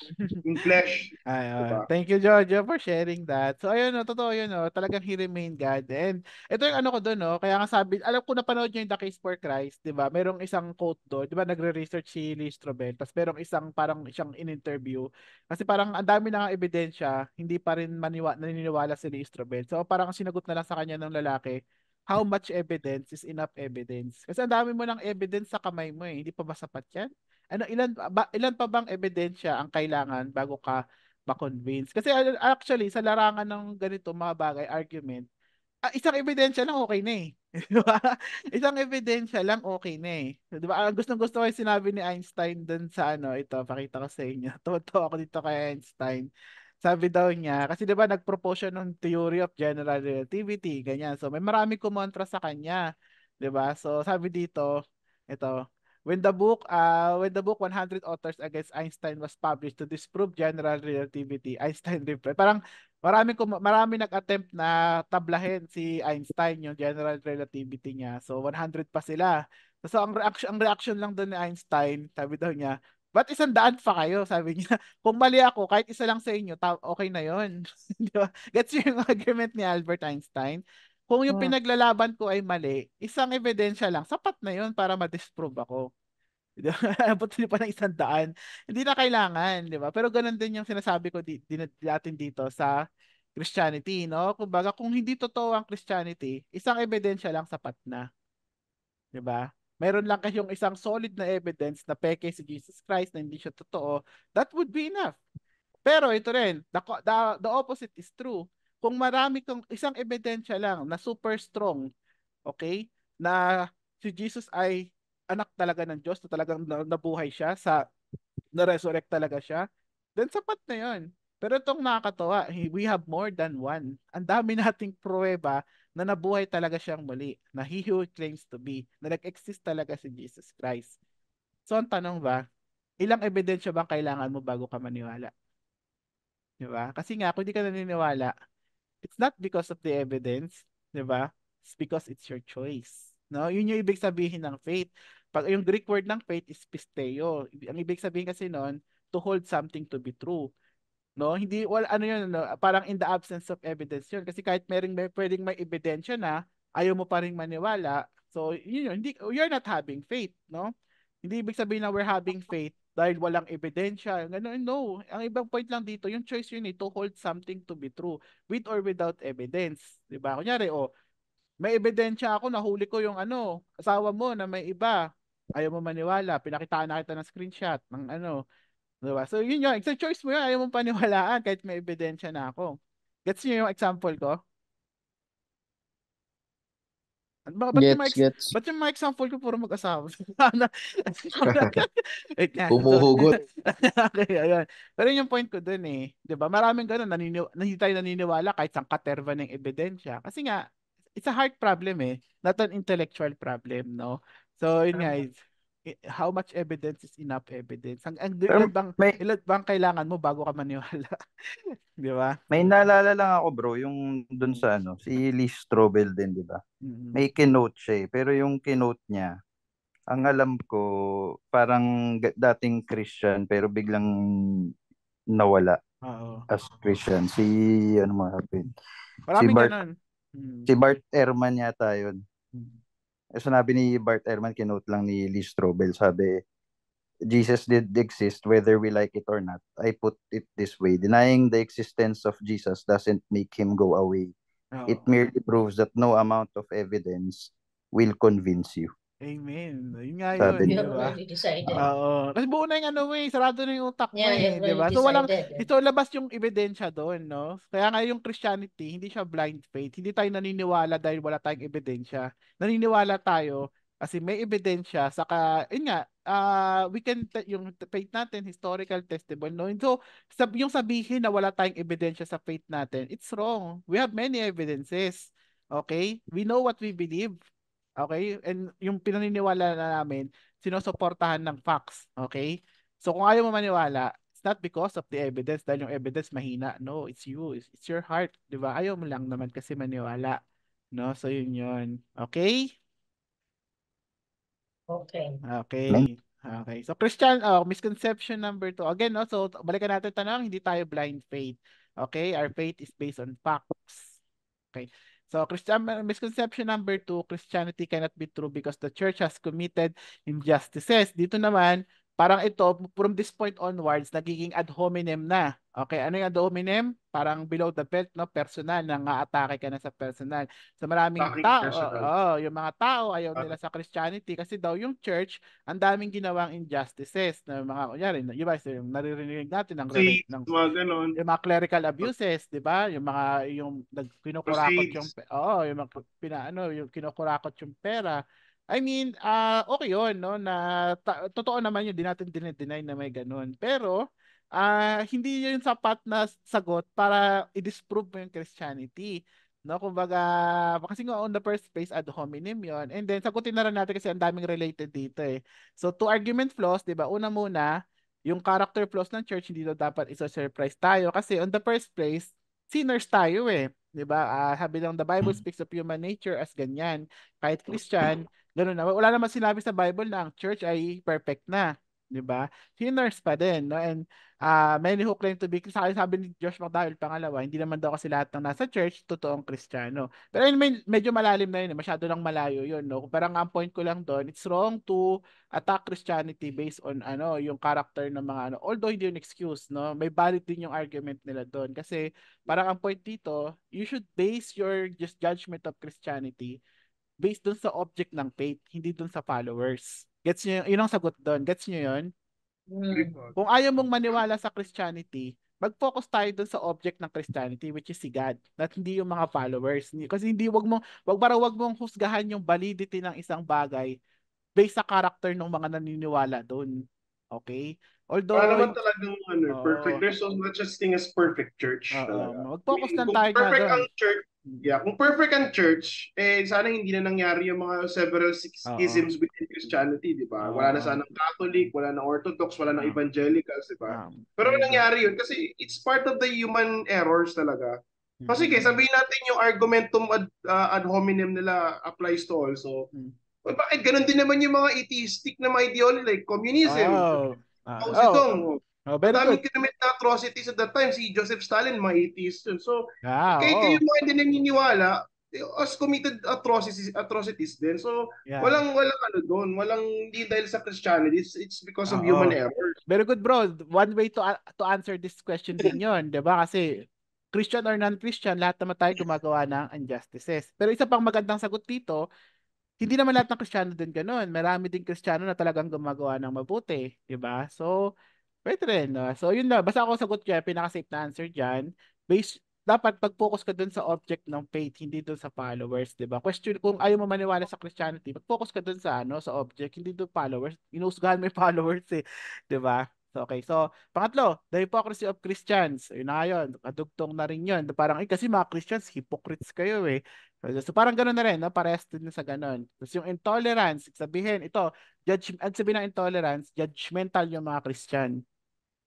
in flesh. Ay, Diba? thank you, Jojo, for sharing that. So, ayun, no, totoo yun, no, talagang he remained God. And ito yung ano ko doon, no, kaya nga sabi, alam ko napanood nyo yung The Case for Christ, di ba? Merong isang quote doon, di ba, nagre-research si Lee Strobel, tapos merong isang parang siyang in-interview. Kasi parang ang dami na nga ebidensya, hindi pa rin naniniwala si Lee Strobel. So, parang sinagot na lang sa kanya ng lalaki, how much evidence is enough evidence? Kasi ang dami mo ng evidence sa kamay mo eh, hindi pa ba sapat yan? Ano, ilan pa bang ebidensya ang kailangan bago ka ma-convince? Kasi actually, sa larangan ng ganito mga bagay, argument, isang ebidensya lang okay na eh. Di ba? Isang ebidensya lang okay na eh. Di ba? Gustong-gusto ko yung sinabi ni Einstein dun sa ano, ito, pakita ko sa inyo. Tuwa ako dito kay Einstein. Sabi daw niya, kasi di ba nag-propose siya ng theory of general relativity, ganyan. So may marami kumontra sa kanya. Di ba? So sabi dito, ito, when the book 100 Authors Against Einstein was published to disprove general relativity, Einstein replied. Parang marami nag-attempt na tablahin si Einstein yung general relativity niya. So 100 pa sila. So ang reaction lang doon ni Einstein, sabi daw niya, ba't 100 pa kayo? Sabi niya, kung mali ako, kahit isa lang sa inyo, okay na yon. Di ba? Gets yung argument ni Albert Einstein. Kung yung Wow. pinaglalaban ko ay mali, isang ebidensya lang, sapat na yon para ma-disprove ako. Di ba? Abot din pa ng 100. Hindi na kailangan, di ba? Pero ganun din yung sinasabi ko natin dito sa Christianity, no? Kumbaga, kung hindi totoo ang Christianity, isang ebidensya lang sapat na, di ba? Meron lang kayong isang solid na evidence na peke si Jesus Christ na hindi siya totoo, that would be enough. Pero ito rin, the opposite is true. Kung marami kang isang ebidensya lang na super strong, okay, na si Jesus ay anak talaga ng Diyos, na talagang nabuhay siya, na-resurrect talaga siya, then sapat na yun. Pero itong nakakatawa, we have more than one. Ang dami nating pruweba na nabuhay talaga siyang muli, na he who claims to be, na nag-exist talaga si Jesus Christ. So ang tanong ba, ilang ebidensya bang kailangan mo bago ka maniwala? Di ba? Kasi nga, kung di ka naniniwala, it's not because of the evidence, di ba? It's because it's your choice. No? Yun yung ibig sabihin ng faith. Pag yung Greek word ng faith is pisteo. Ang ibig sabihin kasi noon, to hold something to be true. No, hindi ano yun, no? Parang in the absence of evidence yun. Kasi kahit pwedeng may ebidensya na, ayaw mo pa rin maniwala. So, yun, hindi, you're not having faith, no? Hindi ibig sabihin na we're having faith dahil walang ebidensya. Ganun, no. Ang ibang point lang dito, yung choice yun to hold something to be true with or without evidence. Diba? Kunyari, may ebidensya ako, nahuli ko yung asawa mo na may iba. Ayaw mo maniwala, pinakitaan na kita ng screenshot ng Diba? So yun yun, sa choice mo yun, ayaw mong paniwalaan kahit may ebidensya na ako. Gets niyo yung example ko? Gets, gets. Ba't yung mga example ko puro mag-asawa? Wait nga. So, Humuhugot. okay, ayun. Pero yun yung point ko dun eh. 'Di ba? Maraming ganun, hindi tayo naniniwala kahit sa katerva ng ebidensya. Kasi nga, it's a heart problem eh, not an intellectual problem, no? So, yun nga, how much evidence is enough evidence? Pero Ilan bang kailangan mo bago ka maniwala? 'Di ba? may naalala lang ako bro, yung dun sa si Lee Strobel din, di ba? Mm. May kinote siya eh, pero yung kinote niya, ang alam ko, parang dating Christian, pero biglang nawala Oo. as Christian. Si, ano mga kapin? Si Maraming Bart, ganun. si Bart Ehrman yata yun. Mm. Sinabi ni Bart Ehrman, kinote lang ni Lee Strobel, sabi, Jesus did exist whether we like it or not. I put it this way. Denying the existence of Jesus doesn't make him go away. It Oo. merely proves that no amount of evidence will convince you. Amen. Yun nga Sabi yun, You di have ba? already decided. Oo. Kasi buo na yung sarado na yung utak mo Yeah, you eh, have di ba? already So decided. ito labas yung ebidensya doon, no? Kaya nga yung Christianity, hindi siya blind faith. Hindi tayo naniniwala dahil wala tayong ebidensya. Naniniwala tayo kasi may ebidensya, saka, yun nga, yung faith natin, historical testimony, no? So, yung sabihin na wala tayong ebidensya sa faith natin, it's wrong. We have many evidences. Okay? We know what we believe. Okay? And yung pinaniniwala na namin, sinusuportahan ng facts. Okay? So kung ayaw mo maniwala, it's not because of the evidence dahil yung evidence mahina. No, it's you. It's your heart. Di ba? Ayaw mo lang naman kasi maniwala. No? So yun yun. Okay? Okay. Okay. Okay. So misconception number 2. Again, no? So balikan natin tanong, hindi tayo blind faith. Okay? Our faith is based on facts. Okay. So misconception number 2, Christianity cannot be true because the church has committed injustices. Dito naman, parang ito, from this point onwards, nagiging ad hominem na. Okay, ano yung ad hominem? Parang below the belt, no? Personal, nang-aatake ka na sa personal. So maraming Talking tao, personal. yung mga tao ayaw nila sa Christianity kasi daw yung church, ang daming ginawang injustices na mga, kunyari, yung naririnig natin Mga ganon. yung mga clerical abuses, 'di ba? Yung kinukurakot yung Crusades. yung mga yung kinukurakot yung pera. I mean, okay 'yun, no, na totoo naman 'yun, di natin dinedeny na may ganun. Pero hindi 'yun sapat na sagot para i-disprove mo yung Christianity. No, kumbaga, kasi nga on the first place ad hominem 'yon. And then sagutin na rin natin kasi ang daming related dito eh. So two argument flaws, 'di ba? Una muna, yung character flaws ng church hindi daw dapat isa-surprise tayo kasi on the first place, sinners tayo eh. 'Di ba? Sabi lang the Bible speaks of human nature as ganyan. Kahit Christian, ganoon na. Wala naman sinabi sa Bible na ang church ay perfect na. 'Di ba? Sinners pa din, no? And many who claim to be, sabi ni Josh McDowell pangalawa, hindi naman daw kasi lahat ng nasa church totoong Kristiyano. Pero anyway, medyo malalim na yun, masyado lang malayo yun, no? Parang ang point ko lang doon, it's wrong to attack Christianity based on yung character ng mga although hindi yun excuse, no? May valid din yung argument nila doon kasi parang ang point dito, you should base your just judgment of Christianity based doon sa object ng faith, hindi doon sa followers. Gets niyo yun ang sagot doon? Gets niyo yun? Kung ayaw mong maniwala sa Christianity, mag-focus tayo dun sa object ng Christianity, which is si God, at hindi yung mga followers. Kasi wag mong husgahan yung validity ng isang bagay based sa character ng mga naniniwala doon. Okay? Although Wala naman talagang perfect. There's no such thing as perfect church talaga. Mag-focus lang Kung tayo nga perfect doon. ang church, kung perfect ang church, sana hindi na nangyari yung mga several schisms within Christianity, di ba? Wala na sanang Catholic, wala na Orthodox, wala na Evangelicals, di ba? Pero nangyari yun kasi it's part of the human errors talaga. Kasi sabihin natin yung argumentum ad hominem nila applies to also. Bakit ganun din naman yung mga atheistic na mga ideology like communism? Mao Zedong. Very Daming good. kinumit na atrocities at that time. Si Joseph Stalin, mga atheist yun. So, kahit oo. yung mga hindi naniniwala, has committed atrocities din. So, walang doon. Hindi dahil sa Christianity. It's because of human error. Very good, bro. One way to answer this question din yun, di ba? Kasi Christian or non-Christian, lahat naman tayo gumagawa ng injustices. Pero isa pang magandang sagot dito, hindi naman lahat ng Kristiyano din ganun. Marami din Kristiyano na talagang gumagawa ng mabuti, di ba? So, Pwede rin, no? So, yun na. Basta ako sagot dyan, pinaka-safe na answer dyan. Dapat pag-focus ka dun sa object ng faith, hindi dun sa followers, di ba? Question, kung ayaw mo maniwala sa Christianity, mag-focus ka dun sa, sa object, hindi dun followers. Inusgahan mo yung followers, eh. Di ba? So, okay. So, pangatlo, the hypocrisy of Christians. Yun na yun. Kadugtong na rin yun. Parang, kasi mga Christians, hypocrites kayo, eh. So, parang gano'n na rin, no? Parehas din sa gano'n. Tapos yung intolerance, sabihin, ito, ang sabihin ng intolerance, judgmental yung mga Christian.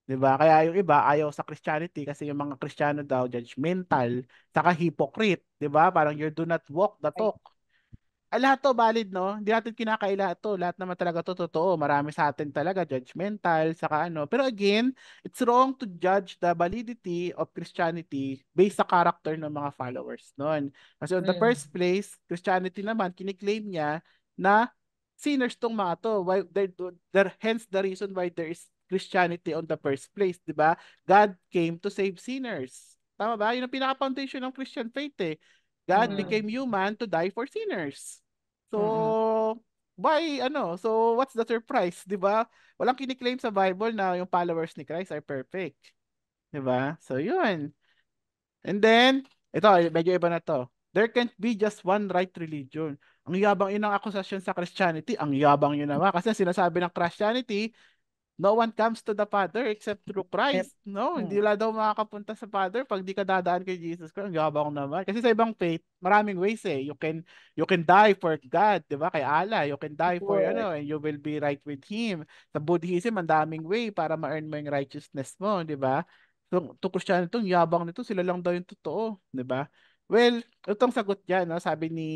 'Di ba? Kaya yung iba ayaw sa Christianity kasi yung mga Kristiyano daw judgmental, saka hypocrite, 'di ba? Parang you do not walk the talk. Lahat to valid, no? Hindi natin kinakaila to. Lahat naman talaga to totoo. Marami sa atin talaga judgmental, saka ano. Pero again, it's wrong to judge the validity of Christianity based sa character ng mga followers noon. Kasi in the first place, Christianity naman, kiniklaim niya na sinners tong mga to. Why, hence the reason why there is Christianity on the first place, di ba? God came to save sinners. Tama ba? Yun ang pinaka-foundation ng Christian faith, eh. God became human to die for sinners. So, So, what's the surprise, 'di ba? Walang kiniklaim sa Bible na yung followers ni Christ are perfect. 'Di ba? So, 'yun. And then, ito, medyo iba na 'to. There can't be just one right religion. Ang yabang yun ang akusasyon sa Christianity. Ang yabang yun naman. Kasi sinasabi ng Christianity, no one comes to the Father except through Christ. No, hindi wala daw makakapunta sa Father pag di ka dadaan kay Jesus Christ. Ang yabang naman. Kasi sa ibang faith, maraming ways, eh. You can die for God, 'di ba? Kay Allah, you can die for and you will be right with him. Sa Buddhism, ang daming way para ma-earn mo yung righteousness mo, 'di ba? So, to Christianity, itong yabang nito, sila lang daw yung totoo, 'di ba? Well, itong sagot diyan, no? Sabi ni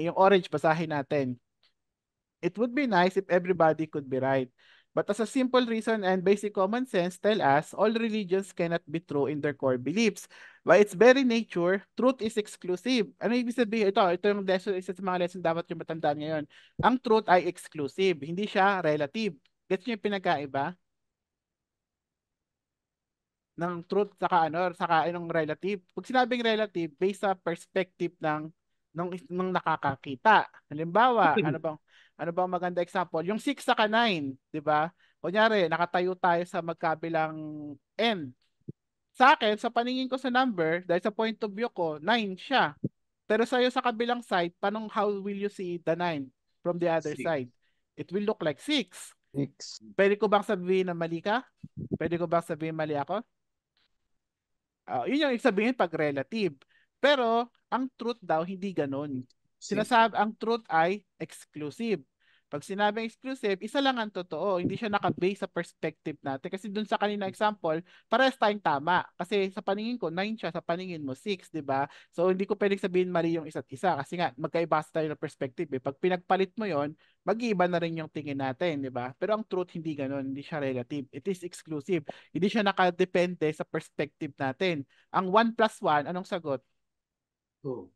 yung orange, basahin natin. It would be nice if everybody could be right. But as a simple reason and basic common sense tell us, all religions cannot be true in their core beliefs. By its very nature, truth is exclusive. Ano ibig sabihin? Ito yung lesson, isa sa mga lesson dapat yung matandaan ngayon. Ang truth ay exclusive, hindi siya relative. Gets niyo yung pinagkaiba? Ng truth saka yung relative. Pag sinabing relative, based sa perspective ng nakakakita. Halimbawa, ano bang maganda example? Yung 6 saka 9, 'di ba? Kunyari, nakatayo tayo sa magkabilang end. Sa akin, sa paningin ko sa number, dahil sa point of view ko, 9 siya. Pero sa'yo sa kabilang side, how will you see the 9 from the other side? It will look like 6. Pwede ko bang sabihin na mali ka? Pwede ko bang sabihin mali ako? Yun yung sabihin pag relative. Pero, ang truth daw, hindi ganun. Ang truth ay exclusive. Pag sinabing exclusive, isa lang ang totoo. Hindi siya naka-base sa perspective natin. Kasi dun sa kanina example, parehas tayong tama. Kasi sa paningin ko, 9 siya. Sa paningin mo, 6, di ba? So, hindi ko pwedeng sabihin mali yung isa't isa. Kasi nga, magkaiba tayo ng perspective. Eh. Pag pinagpalit mo yon, mag-iiba na rin yung tingin natin, di ba? Pero ang truth, hindi ganun. Hindi siya relative. It is exclusive. Hindi siya nakadepende sa perspective natin. Ang 1 plus 1, anong sagot? 2.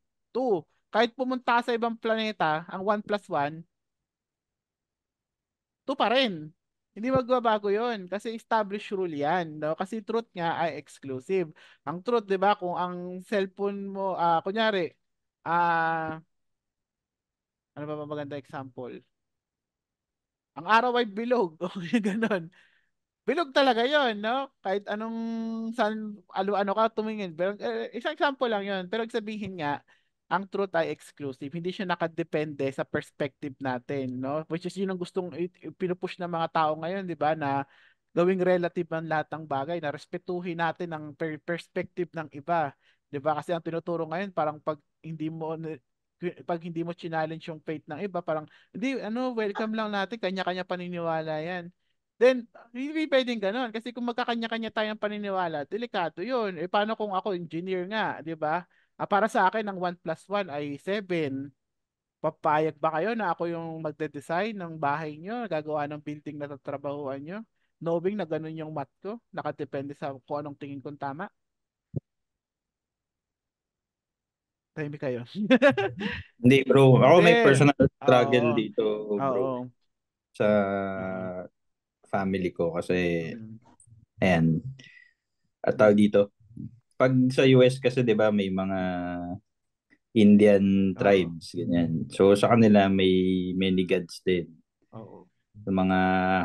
Kahit pumunta sa ibang planeta, ang 1 plus 1, 2 pa rin. Hindi magbabago yon kasi established rule yan. No? Kasi truth nga ay exclusive. Ang truth, di ba, kung ang cellphone mo, kunyari, ano ba maganda example? Ang araw ay bilog. O ganon. Bilog talaga yon, no? Kahit ano ka tumingin. Pero, isang example lang yon. Pero sabihin nga, ang truth ay exclusive. Hindi siya nakadepende sa perspective natin, no? Which is yun ang gustong pinupush ng mga tao ngayon, di ba? Na gawing relative ang lahat ng bagay, na respetuhin natin ang perspective ng iba. Di ba? Kasi ang tinuturo ngayon, parang pag hindi mo challenge yung faith ng iba, parang, hindi, welcome lang natin, kanya-kanya paniniwala yan. Then, hindi pwedeng ganon. Kasi kung magkakanya-kanya tayong paniniwala, delikado yun. Paano kung ako, engineer nga, di ba? Para sa akin, ang 1 plus 1 ay 7. Papayag ba kayo na ako yung magde-design ng bahay nyo, gagawa ng building na tatrabahuan nyo? Knowing na ganun yung math ko, nakadepende sa kung anong tingin kong tama. Tahimik kayo. Hindi, bro. Ako may personal struggle dito, bro. Sa family ko kasi ayan. At tawag dito. Pag sa US kasi 'di ba may mga Indian tribes ganyan. So sa kanila may many gods din. Sa mga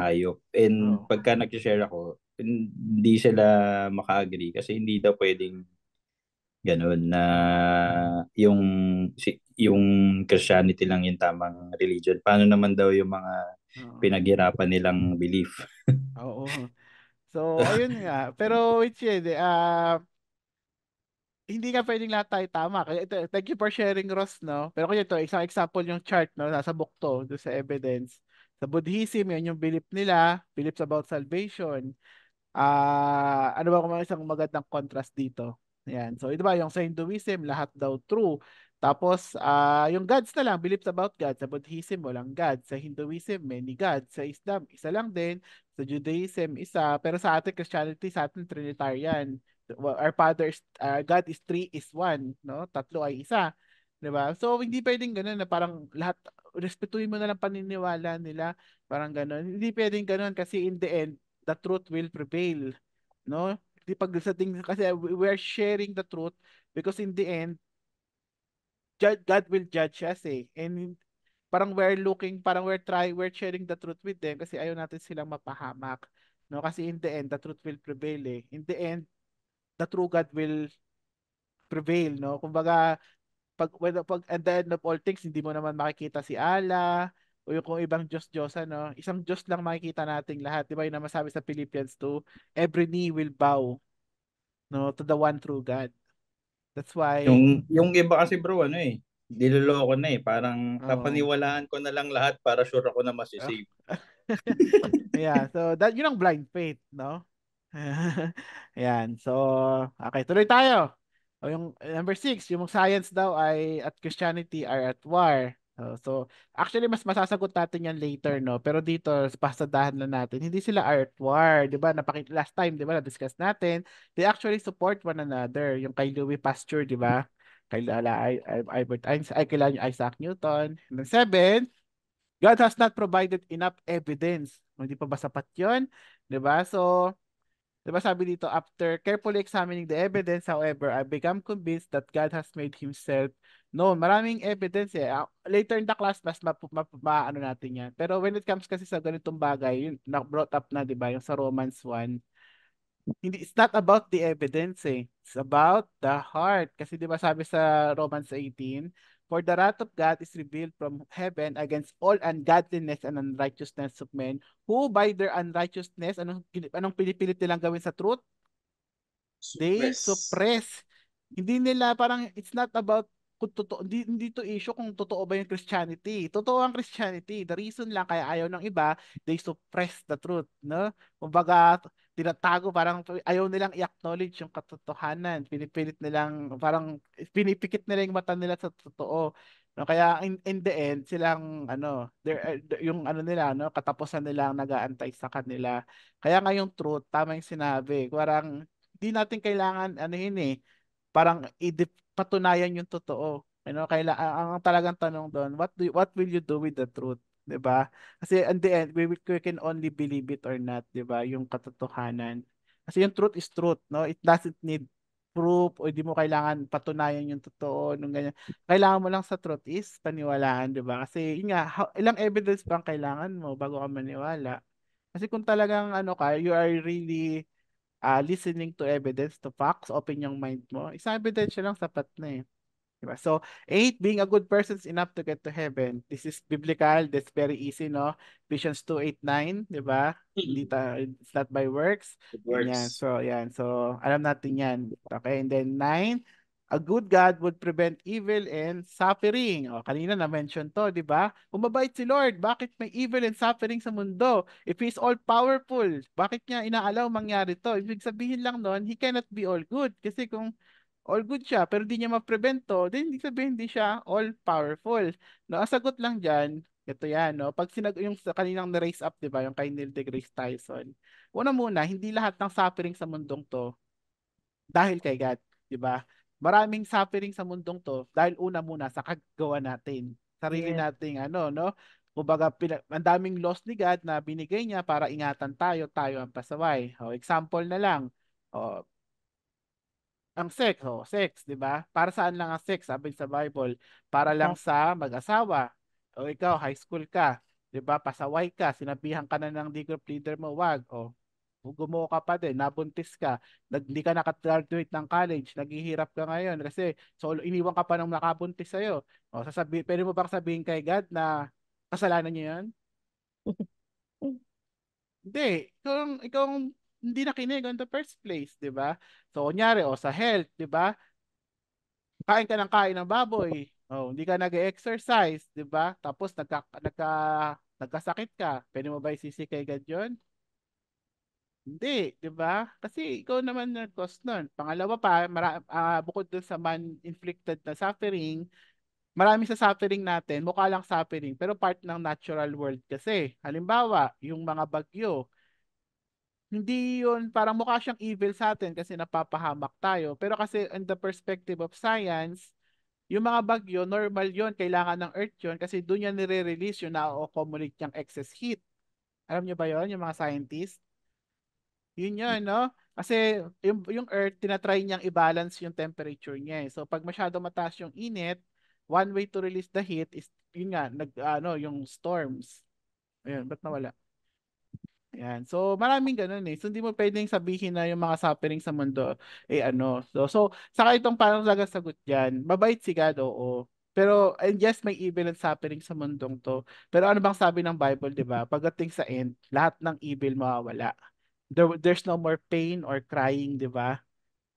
hayop. And pagka nag-share ako, hindi sila maka-agree kasi hindi daw pwedeng ganun na yung yung Christianity lang yung tamang religion. Paano naman daw yung mga Oo. pinaghirapan nilang belief? Oo. So, ayun nga. Pero which yun, hindi nga pwedeng lahat tayo tama. Kaya ito, thank you for sharing, Ross, no? Pero kaya ito, isang example yung chart, no? Nasa bukto, doon sa evidence. Sa Buddhism, yun yung belief nila, beliefs about salvation. Ano ba kung isang magandang contrast dito? Yan. So, ito ba, yung sa Hinduism, lahat daw true. Tapos, yung gods na lang, beliefs about God. Sa Buddhism, walang God. Sa Hinduism, many gods. Sa Islam, isa lang din. Sa Judaism, isa. Pero sa atin, Christianity, sa atin, Trinitarian. Our Father, God is three, is one. No? Tatlo ay isa. Diba? So, hindi pwedeng ganun na parang lahat, respetuhin mo na lang paniniwala nila. Parang ganun. Hindi pwedeng ganun kasi in the end, the truth will prevail, no? Di pagdating kasi we're sharing the truth because in the end God will judge us eh. And parang we're sharing the truth with them kasi ayaw natin silang mapahamak. No, kasi in the end the truth will prevail eh. In the end the true God will prevail, no? Kumbaga pag at the end of all things, hindi mo naman makikita si Allah o yung kung ibang Diyos-Diyosan, no? Isang Diyos lang makikita nating lahat. Di ba yung masabi sa Philippians 2, every knee will bow, no, to the one true God. That's why, Yung iba kasi bro, ano eh, niloloko na eh. Parang oh, papaniwalaan ko na lang lahat para sure ako na oh. masisave. Yeah, so that yun ang blind faith, no? Ayan. So, okay, tuloy tayo. O yung number 6, yung science daw ay at Christianity are at war. So, actually mas masasagot natin yan later, no? Pero dito pasadahan lang natin. Hindi sila are at war, 'di ba? Last time, 'di ba, na-discuss natin. They actually support one another. Yung kay Louis Pasteur, 'di ba? Kay Albert Einstein, ay kay Isaac Newton. And then 7, God has not provided enough evidence. Hindi pa ba sapat yun? 'Di ba? So, 'di ba sabi dito, after carefully examining the evidence, however, I become convinced that God has made himself known. Maraming evidence eh. Later in the class, mas ano natin yan. Pero when it comes kasi sa ganitong bagay, yun, na-brought up na, 'di ba? Yung sa Romans 1, hindi, it's not about the evidence eh. It's about the heart. Kasi di ba sabi sa Romans 18, for the wrath of God is revealed from heaven against all ungodliness and unrighteousness of men who by their unrighteousness, anong pinipilit nilang gawin sa truth? They Suppress. suppress. Hindi nila parang it's not about kung totoo, hindi to issue kung totoo ba yung Christianity. Totoo ang Christianity. The reason lang kaya ayaw ng iba, they suppress the truth, no? Kumbaga, tinatago, parang ayaw nilang i-acknowledge yung katotohanan. Pinipilit nilang, parang pinipikit nila yung mata nila sa totoo. No, kaya in the end, silang yung ano nila, no, katapusan nila ang nag-aantay sa kanila. Kaya nga yung truth, tama yung sinabi. Parang di natin kailangan ano yun eh, parang patunayan yung totoo. Ang talagang tanong doon, what will you do with the truth? 'Di ba? Kasi in the end, we can only believe it or not, 'di ba? Yung katotohanan. Kasi yung truth is truth, no? It doesn't need proof o hindi mo kailangan patunayan yung totoo nung ganyan. Kailangan mo lang sa truth is paniwalaan, 'di ba? Kasi yun nga, ilang evidence ba ang kailangan mo bago ka maniwala? Kasi kung talagang ano ka, you are really listening to evidence, to facts, open yung mind mo, isang ebidensya lang sapat na eh. Diba? So, 8, being a good person is enough to get to heaven. This is biblical. That's very easy, no? Ephesians 2:8-9, di ba? It's not by works. It Ganyan. works. So, yan. So, alam natin yan. Okay, and then 9, a good God would prevent evil and suffering. O, kanina na-mention to, di ba? Kung mabait si Lord, bakit may evil and suffering sa mundo? If He's all-powerful, bakit niya inaalaw mangyari to? Ibig sabihin lang nun, He cannot be all good. Kasi kung all good siya, pero di niya ma-prevent to, then hindi sabihin hindi siya all-powerful. No, ang sagot lang dyan, ito yan, no? Pag yung sa kaninang na-raise up, di ba, yung kay Neil deGrasse Tyson, una muna, hindi lahat ng suffering sa mundong to dahil kay God, di ba? Maraming suffering sa mundong to dahil una muna sa kagawa natin. Sarili Yes. nating ano, no? Kumbaga, ang daming laws ni God na binigay niya para ingatan tayo, tayo ang pasaway. O, example na lang, o, ang sex, 'di ba? Para saan lang ang sex? Sabi sa Bible, para lang sa mag-asawa. O ikaw, high school ka, 'di ba? Pasaway ka, sinabihan ka na ng group leader mo, wag. O, Gumuho ka pa din, nabuntis ka, hindi ka nakagraduate ng college, naghihirap ka ngayon kasi iniwan ka pa ng nakabuntis sa'yo. O, pwede mo bang sabihin kay God na kasalanan niyo yan? Hindi. Ikaw ang hindi nakinig in the first place, di ba? So, kunyari, sa health, di ba? Kain ka ng kain ng baboy. Hindi ka nag-exercise, di ba? Tapos nagkasakit ka. Pwede mo ba isisi kay God yun? Hindi, di ba? Kasi ikaw naman nag-cause nun. Pangalawa pa, bukod dun sa man-inflicted na suffering, marami sa suffering natin, mukha lang suffering, pero part ng natural world kasi. Halimbawa, yung mga bagyo, hindi yun, parang mukha siyang evil sa atin kasi napapahamak tayo. Pero kasi in the perspective of science, yung mga bagyo, normal yun, kailangan ng earth yun kasi doon yan nire-release yung na-accumulate yung excess heat. Alam niyo ba yun, yung mga scientists? Yun yun, no? Kasi yung earth, tinatry niyang i-balance yung temperature niya. So pag masyado mataas yung init, one way to release the heat is, yun nga, yung storms. Ayun, ba't nawala? Yan. So, maraming ganun eh. So, hindi mo pwedeng sabihin na yung mga suffering sa mundo, So, saka itong parang sagot dyan, mabait si God, oo. Pero, and yes, may evil and suffering sa mundong to. Pero ano bang sabi ng Bible, di ba? Pagdating sa end, lahat ng evil mawawala. There's no more pain or crying, di ba?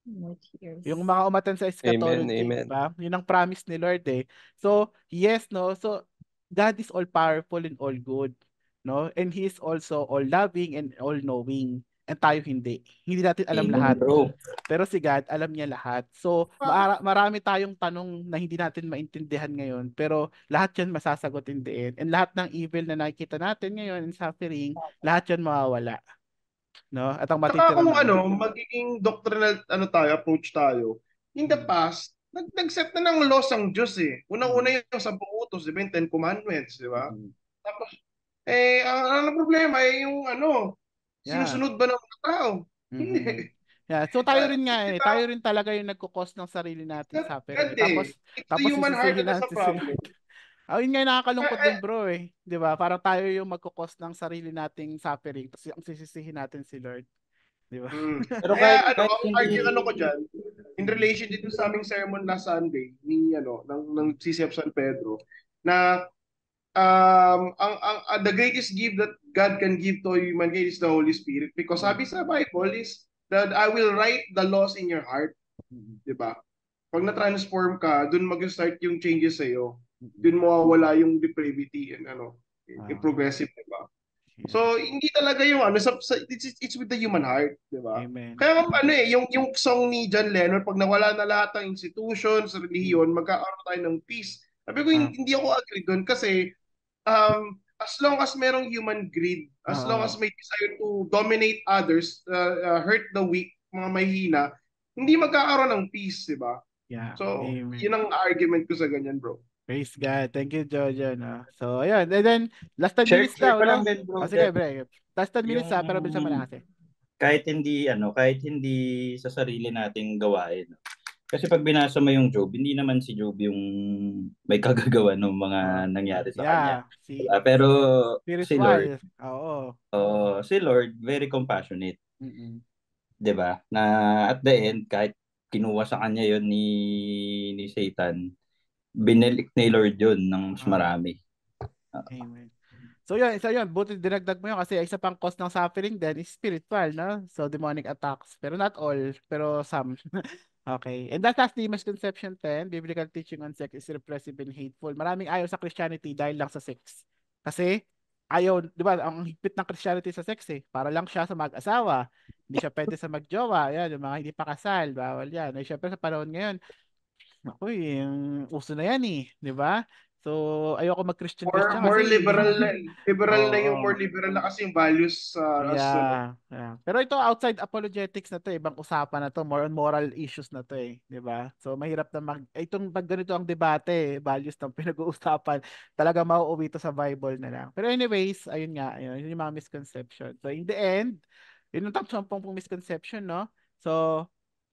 No tears. Yung mga umatan sa eschatology, Amen. di ba? Yun ang promise ni Lord eh. So, yes, no? So, God is all powerful and all good, no? And He is also all loving and all knowing. And tayo hindi. Hindi natin alam Amen, lahat. bro. Pero si God, alam niya lahat. So, marami tayong tanong na hindi natin maintindihan ngayon, pero lahat yan masasagot in the end. And lahat ng evil na nakikita natin ngayon in suffering, lahat yan mawawala. No? At ang Saka matitira kung lang. magiging doctrinal approach tayo, in the past, nag-set na ng laws ang Diyos eh. Unang-una yung 10 utos, di ba? Yung 10 Commandments, di ba? Tapos, ang problema yung Yeah. sinusunod ba ng mga tao? Hindi. Yeah, so tayo rin nga Di ba? tayo rin talaga yung nagkukos ng sarili nating suffering. God eh. It's the human heart Isisisihin that has a natin si problem. Lord. Yun nga yung nakakalungkot dun bro eh. 'Di ba? Parang tayo yung magkukos ng sarili nating suffering tapos ang sisisihin natin si Lord. 'Di ba? Pero Kaya kahit ang hindi, ko dyan, in relation dito sa aming sermon last Sunday, ng CCF San Pedro, na the greatest gift that God can give to humankind is the Holy Spirit, because sabi sa Bible is that I will write the laws in your heart, di ba? Pag na-transform ka, dun mag-start yung changes sa iyo. Dun mawawala yung depravity and yung progressive, di ba? So hindi talaga yung it's with the human heart, di ba? Amen. Kaya yung song ni John Lennon, pag nawala na lahat ng institutions, relihiyon, magkakaroon tayo ng peace. Sabi ko, hindi ako agree doon kasi as long as merong human greed, as long as may desire to dominate others, hurt the weak, mga mahihina, hindi magkakaroon ng peace, di ba? Yeah. So, Amen. yun ang argument ko sa ganyan, bro. Praise God. Thank you, Jojo. No? So, ayun. And then, last 10 Share minutes daw, ko lang no? din, bro. Sige, bre. Last 10 minutes pero bilisan mo lang kasi. Kahit hindi sa sarili nating gawain. Kasi pag binasa mo yung Job, hindi naman si Job yung may kagagawa ng mga nangyari sa kanya. Pero si Lord, si Lord very compassionate. 'Di ba? Na at the end, kahit kinuha sa kanya yon ni Satan, binilik ni Lord yun ng mas marami. Amen. So yun, buti dinagdag mo yun kasi isa pang cause ng suffering din is spiritual, no? So demonic attacks. Pero not all, pero some. Okay. And that's the misconception 10. Biblical teaching on sex is repressive and hateful. Maraming ayaw sa Christianity dahil lang sa sex. Kasi ayaw, di ba, ang higpit ng Christianity sa sex eh. Para lang siya sa mag-asawa. Hindi siya pwede sa magjowa. Yan, yung mga hindi pa kasal, bawal yan. Ay, syempre sa panahon ngayon, ako yung uso na yan eh. Di ba? So, ayoko mag-Christian More kasi liberal na yung more liberal na kasi yung values yeah. Pero ito outside apologetics na to ibang usapan na to, more on moral issues na to eh, 'di ba? So mahirap na itong pag ganito ang debate, values ng pinag-uusapan, talaga mauuwi to sa Bible na lang. Pero anyways, ayun nga, yun yung mga misconception. So in the end, yun yung top 10 misconception, no? So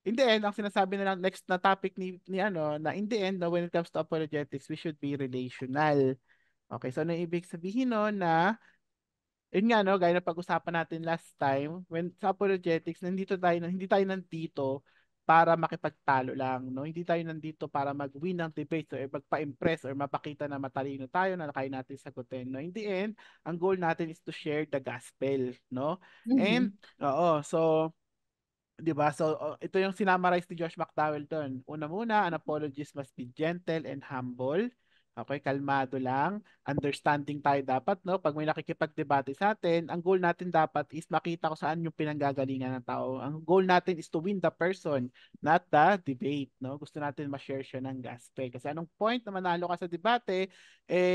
in the end, ang sinasabi na lang next na topic ni na in the end, no, when it comes to apologetics, we should be relational. Okay, so ano ibig sabihin no na yun nga, no, gaya na pag-usapan natin last time, when sa apologetics, hindi tayo nandito para makipagtalo lang, no? Hindi tayo nandito para mag-win ng debate or magpa-impress or mapakita na matalino tayo na kaya natin sagutin, no? In the end, ang goal natin is to share the gospel, no? And, so, 'di ba? So ito yung sinamarize ni Josh McDowell doon. Una muna, an apologist must be gentle and humble. Okay, kalmado lang. Understanding tayo dapat, no? Pag may nakikipagdebate sa atin, ang goal natin dapat is makita ko saan yung pinanggagalingan ng tao. Ang goal natin is to win the person, not the debate, no? Gusto natin ma-share siya ng gospel. Kasi anong point na manalo ka sa debate,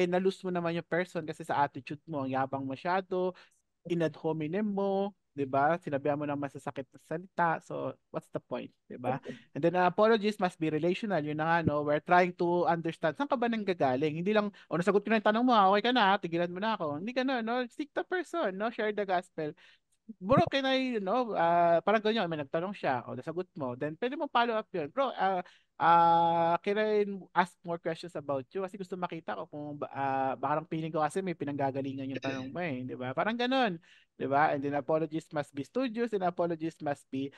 na-lose mo naman yung person kasi sa attitude mo, ang yabang masyado, in ad hominem mo, 'di ba? Sinabihan mo ng masasakit na salita. So, what's the point, 'di ba? And then apologies must be relational. Yun na nga, no? We're trying to understand saan ka ba nanggagaling. Hindi lang, nasagot ko na yung tanong mo, okay ka na, tigilan mo na ako. Hindi ka na, no? Seek the person, no? Share the gospel. Bro, can I, parang ganyan, may nagtanong siya, o nasagot mo, then pwede mo follow up yun. Bro, can I ask more questions about you? Kasi gusto makita ko kung baka lang feeling ko kasi may pinanggagalingan yung tanong mo di ba? Parang ganun, di ba? And then apologists must be studious and apologists must be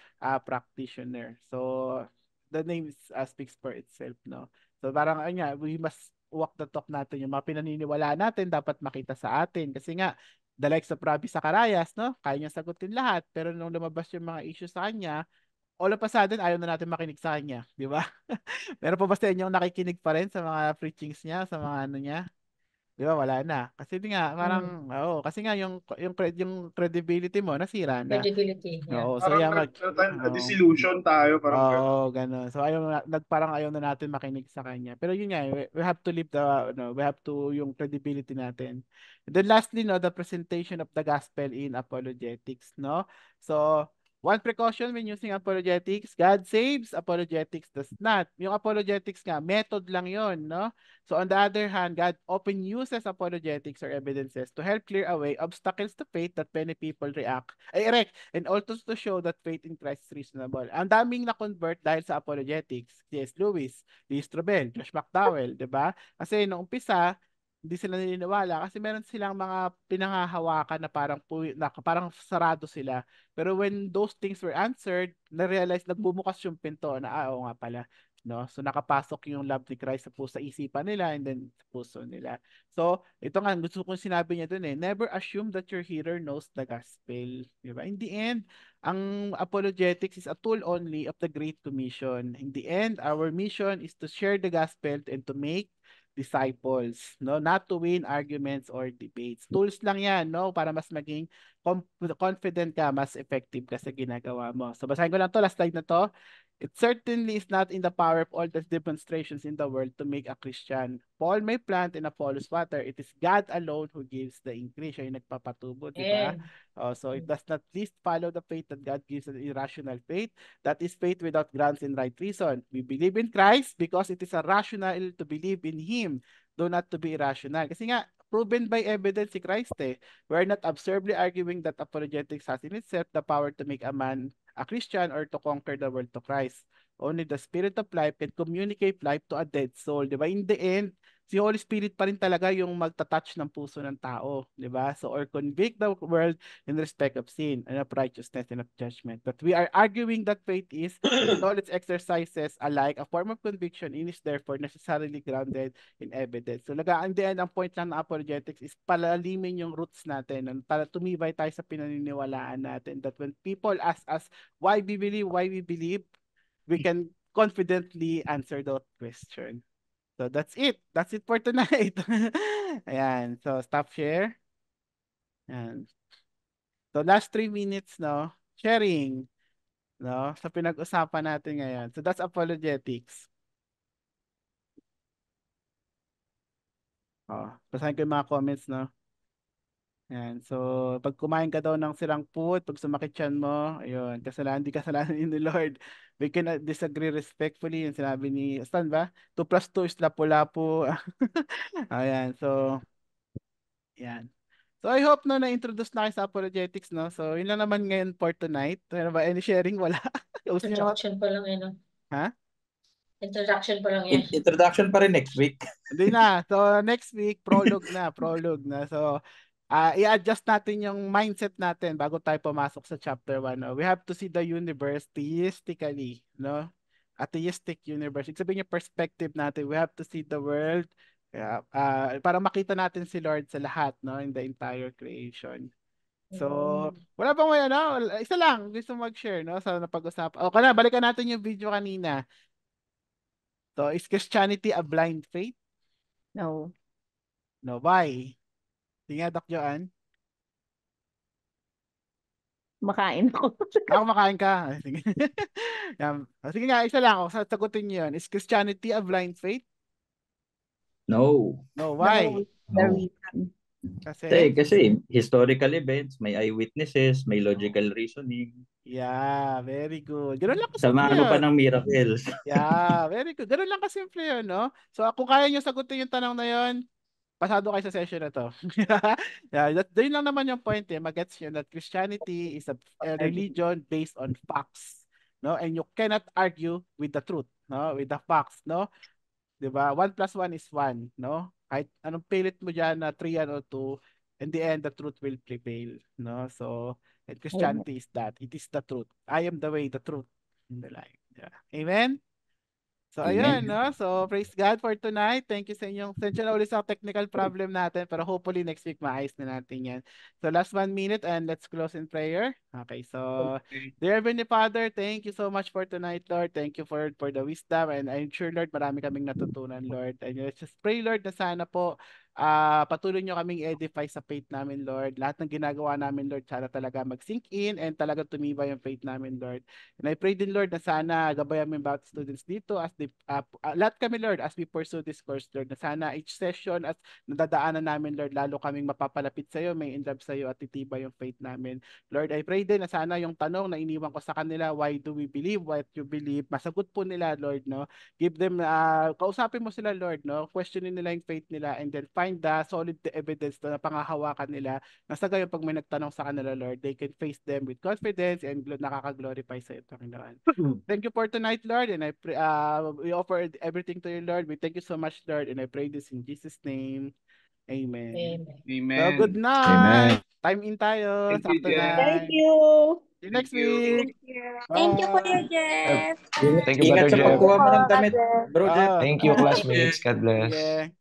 practitioner. So, the name speaks for itself, no? So, parang, we must walk the talk natin. Yung mga pinaniniwalaan natin, dapat makita sa atin. Kasi nga, the likes of Ravi Zacharias, no? Kaya niya sagutin lahat. Pero nung lumabas yung mga issues sa kanya, all of a sudden, ayaw na natin makinig sa kanya. Di ba? Meron pa ba sa inyo nakikinig pa rin sa mga preachings niya, sa mga ano niya? Di ba? Wala na. Kasi di nga, parang, kasi nga yung credibility mo, nasira na. Credibility, yeah. Oo, so Parang disillusion tayo, parang Oo, gano'n. So parang ayaw na natin makinig sa kanya. Pero yun nga, we have to leave we have to yung credibility natin. And then lastly, no, the presentation of the gospel in apologetics, no? So, one precaution when using apologetics, God saves, apologetics does not. Yung apologetics nga, method lang yon, no? So on the other hand, God often uses apologetics or evidences to help clear away obstacles to faith that many people erect, and also to show that faith in Christ is reasonable. Ang daming na-convert dahil sa apologetics. C.S. Lewis, Lee Strobel, Josh McDowell, di ba? Kasi nung umpisa, hindi sila naniniwala kasi meron silang mga pinanghahawakan na parang sarado sila. Pero when those things were answered, na-realize, nagbumukas yung pinto na, oo nga pala. No? So nakapasok yung love ni Christ sa isipan nila and then sa puso nila. So ito nga, gusto kong sinabi niya dun never assume that your hearer knows the gospel. Diba? In the end, ang apologetics is a tool only of the Great Commission. In the end, our mission is to share the gospel and to make disciples, no? Not to win arguments or debates. Tools lang yan, no? Para mas maging confident ka, mas effective ka sa ginagawa mo. So basahin ko lang to, last slide na to. It certainly is not in the power of all the demonstrations in the world to make a Christian. Paul may plant and Apollos water. It is God alone who gives the increase. Siya yung nagpapatubo, di ba? So it does not least follow the faith that God gives an irrational faith. That is faith without grounds and right reason. We believe in Christ because it is a rational to believe in Him, though not to be irrational. Kasi nga, proven by evidence si Christ We are not absurdly arguing that apologetics has in itself the power to make a man a Christian or to conquer the world to Christ. Only the Spirit of life can communicate life to a dead soul. Di ba? In the end, si Holy Spirit pa rin talaga yung magta-touch ng puso ng tao. Di ba? So, or convict the world in respect of sin and of righteousness and of judgment. But we are arguing that faith is, in all its exercises alike, a form of conviction and is therefore necessarily grounded in evidence. So, in the end, ang point lang ng apologetics is palalimin yung roots natin. Para tumibay tayo sa pinaniniwalaan natin. That when people ask us why we believe, we can confidently answer that question. So that's it. That's it for tonight. Ayan. So stop share. Ayan. So last 3 minutes, no? Sharing. No? Sa pinag-usapan natin ngayon. So that's apologetics. Basahin ko yung mga comments, no? Ayan. So, pag kumain ka daw ng sirang food, pag sumakit yan mo, ayun, hindi kasalanan ni Lord. We can disagree respectfully, yung sinabi ni, saan ba? 2 plus 2 is lapu-lapu. Ayan, so, yan. So, I hope na-introduce na kayo sa apologetics, no? So, yun lang naman ngayon for tonight. Ano ba? Any sharing? Wala? Introduction pa lang no? Ha? Introduction pa lang yan. Introduction pa rin next week. Hindi na. So, next week, prologue na. So, i-adjust natin yung mindset natin bago tayo pumasok sa chapter 1. No? We have to see the universe theistically, no? A theistic universe. Ibig sabihin yung perspective natin. We have to see the world para makita natin si Lord sa lahat, no? In the entire creation. So, wala bang may isa lang gusto mag-share, no? Sa napag-usapan. O, balikan natin yung video kanina. So, is Christianity a blind faith? No. No, why? Sige nga, Doc Joanne. Makain ako. Kumakain ka. Sige. Sige nga, isa lang. Sagutin niyo yun. Is Christianity a blind faith? No. No, why? The reason. Kasi historical events, may eyewitnesses, may logical reasoning. Yeah, very good. Ganun lang kasimple Samahan mo pa yun. ng miracles. Yeah, very good. Ganun lang kasimple yun, no? So, kung kaya nyo sagutin yung tanong na yun, pasado kayo sa session na to. Yun lang naman yung point magets yun that Christianity is a religion based on facts, no? And you cannot argue with the truth, no? With the facts, no? 'Di ba? 1 + 1 is 1, no? Kahit anong pilit mo diyan na 3 o 2, in the end the truth will prevail, no? So, and Christianity is that. It is the truth. I am the way, the truth, and the life. Yeah. Amen. So, ayun, no? So, praise God for tonight. Thank you sa inyong, sensya na ulit sa technical problem natin, pero hopefully next week maayos na natin yan. So, last 1 minute and let's close in prayer. Okay, so, dear Heavenly Father, thank you so much for tonight, Lord. Thank you for the wisdom, and I'm sure, Lord, marami kaming natutunan, Lord. And let's just pray, Lord, na sana po, patuloy nyo kaming edify sa faith namin, Lord. Lahat ng ginagawa namin, Lord, sana talaga mag-sink in and talaga tumibay yung faith namin, Lord. And I pray din, Lord, na sana gabayan mo yung bawat students dito as they, lahat kami, Lord, as we pursue this course, Lord, na sana each session as nadadaanan namin, Lord, lalo kaming mapapalapit sa iyo, may in love sa iyo at titibay yung faith namin. Lord, I pray din na sana yung tanong na iniwan ko sa kanila, why do we believe what you believe, masagot po nila, Lord, no? Give them, kausapin mo sila, Lord, no? Questionin nila yung faith nila and then find the solid evidence na pangahawakan nila na sa gayon pag may nagtanong sa kanila, Lord, they can face them with confidence and nakaka-glorify sa iyo, Panginoon. Thank you for tonight, Lord, and I pray, we offer everything to you, Lord. We thank you so much, Lord, and I pray this in Jesus' name. Amen. So, good night. Amen. Time in tayo. Thank you, Sakto Jeff. na. Thank you. See you next Thank you. week. Thank you, Kuya Bye. Jeff. Thank you, Ingat Brother sa Jeff. pagkuha mo ng God damit, bless. bro Jeff. Thank you, classmates. God bless. Sige.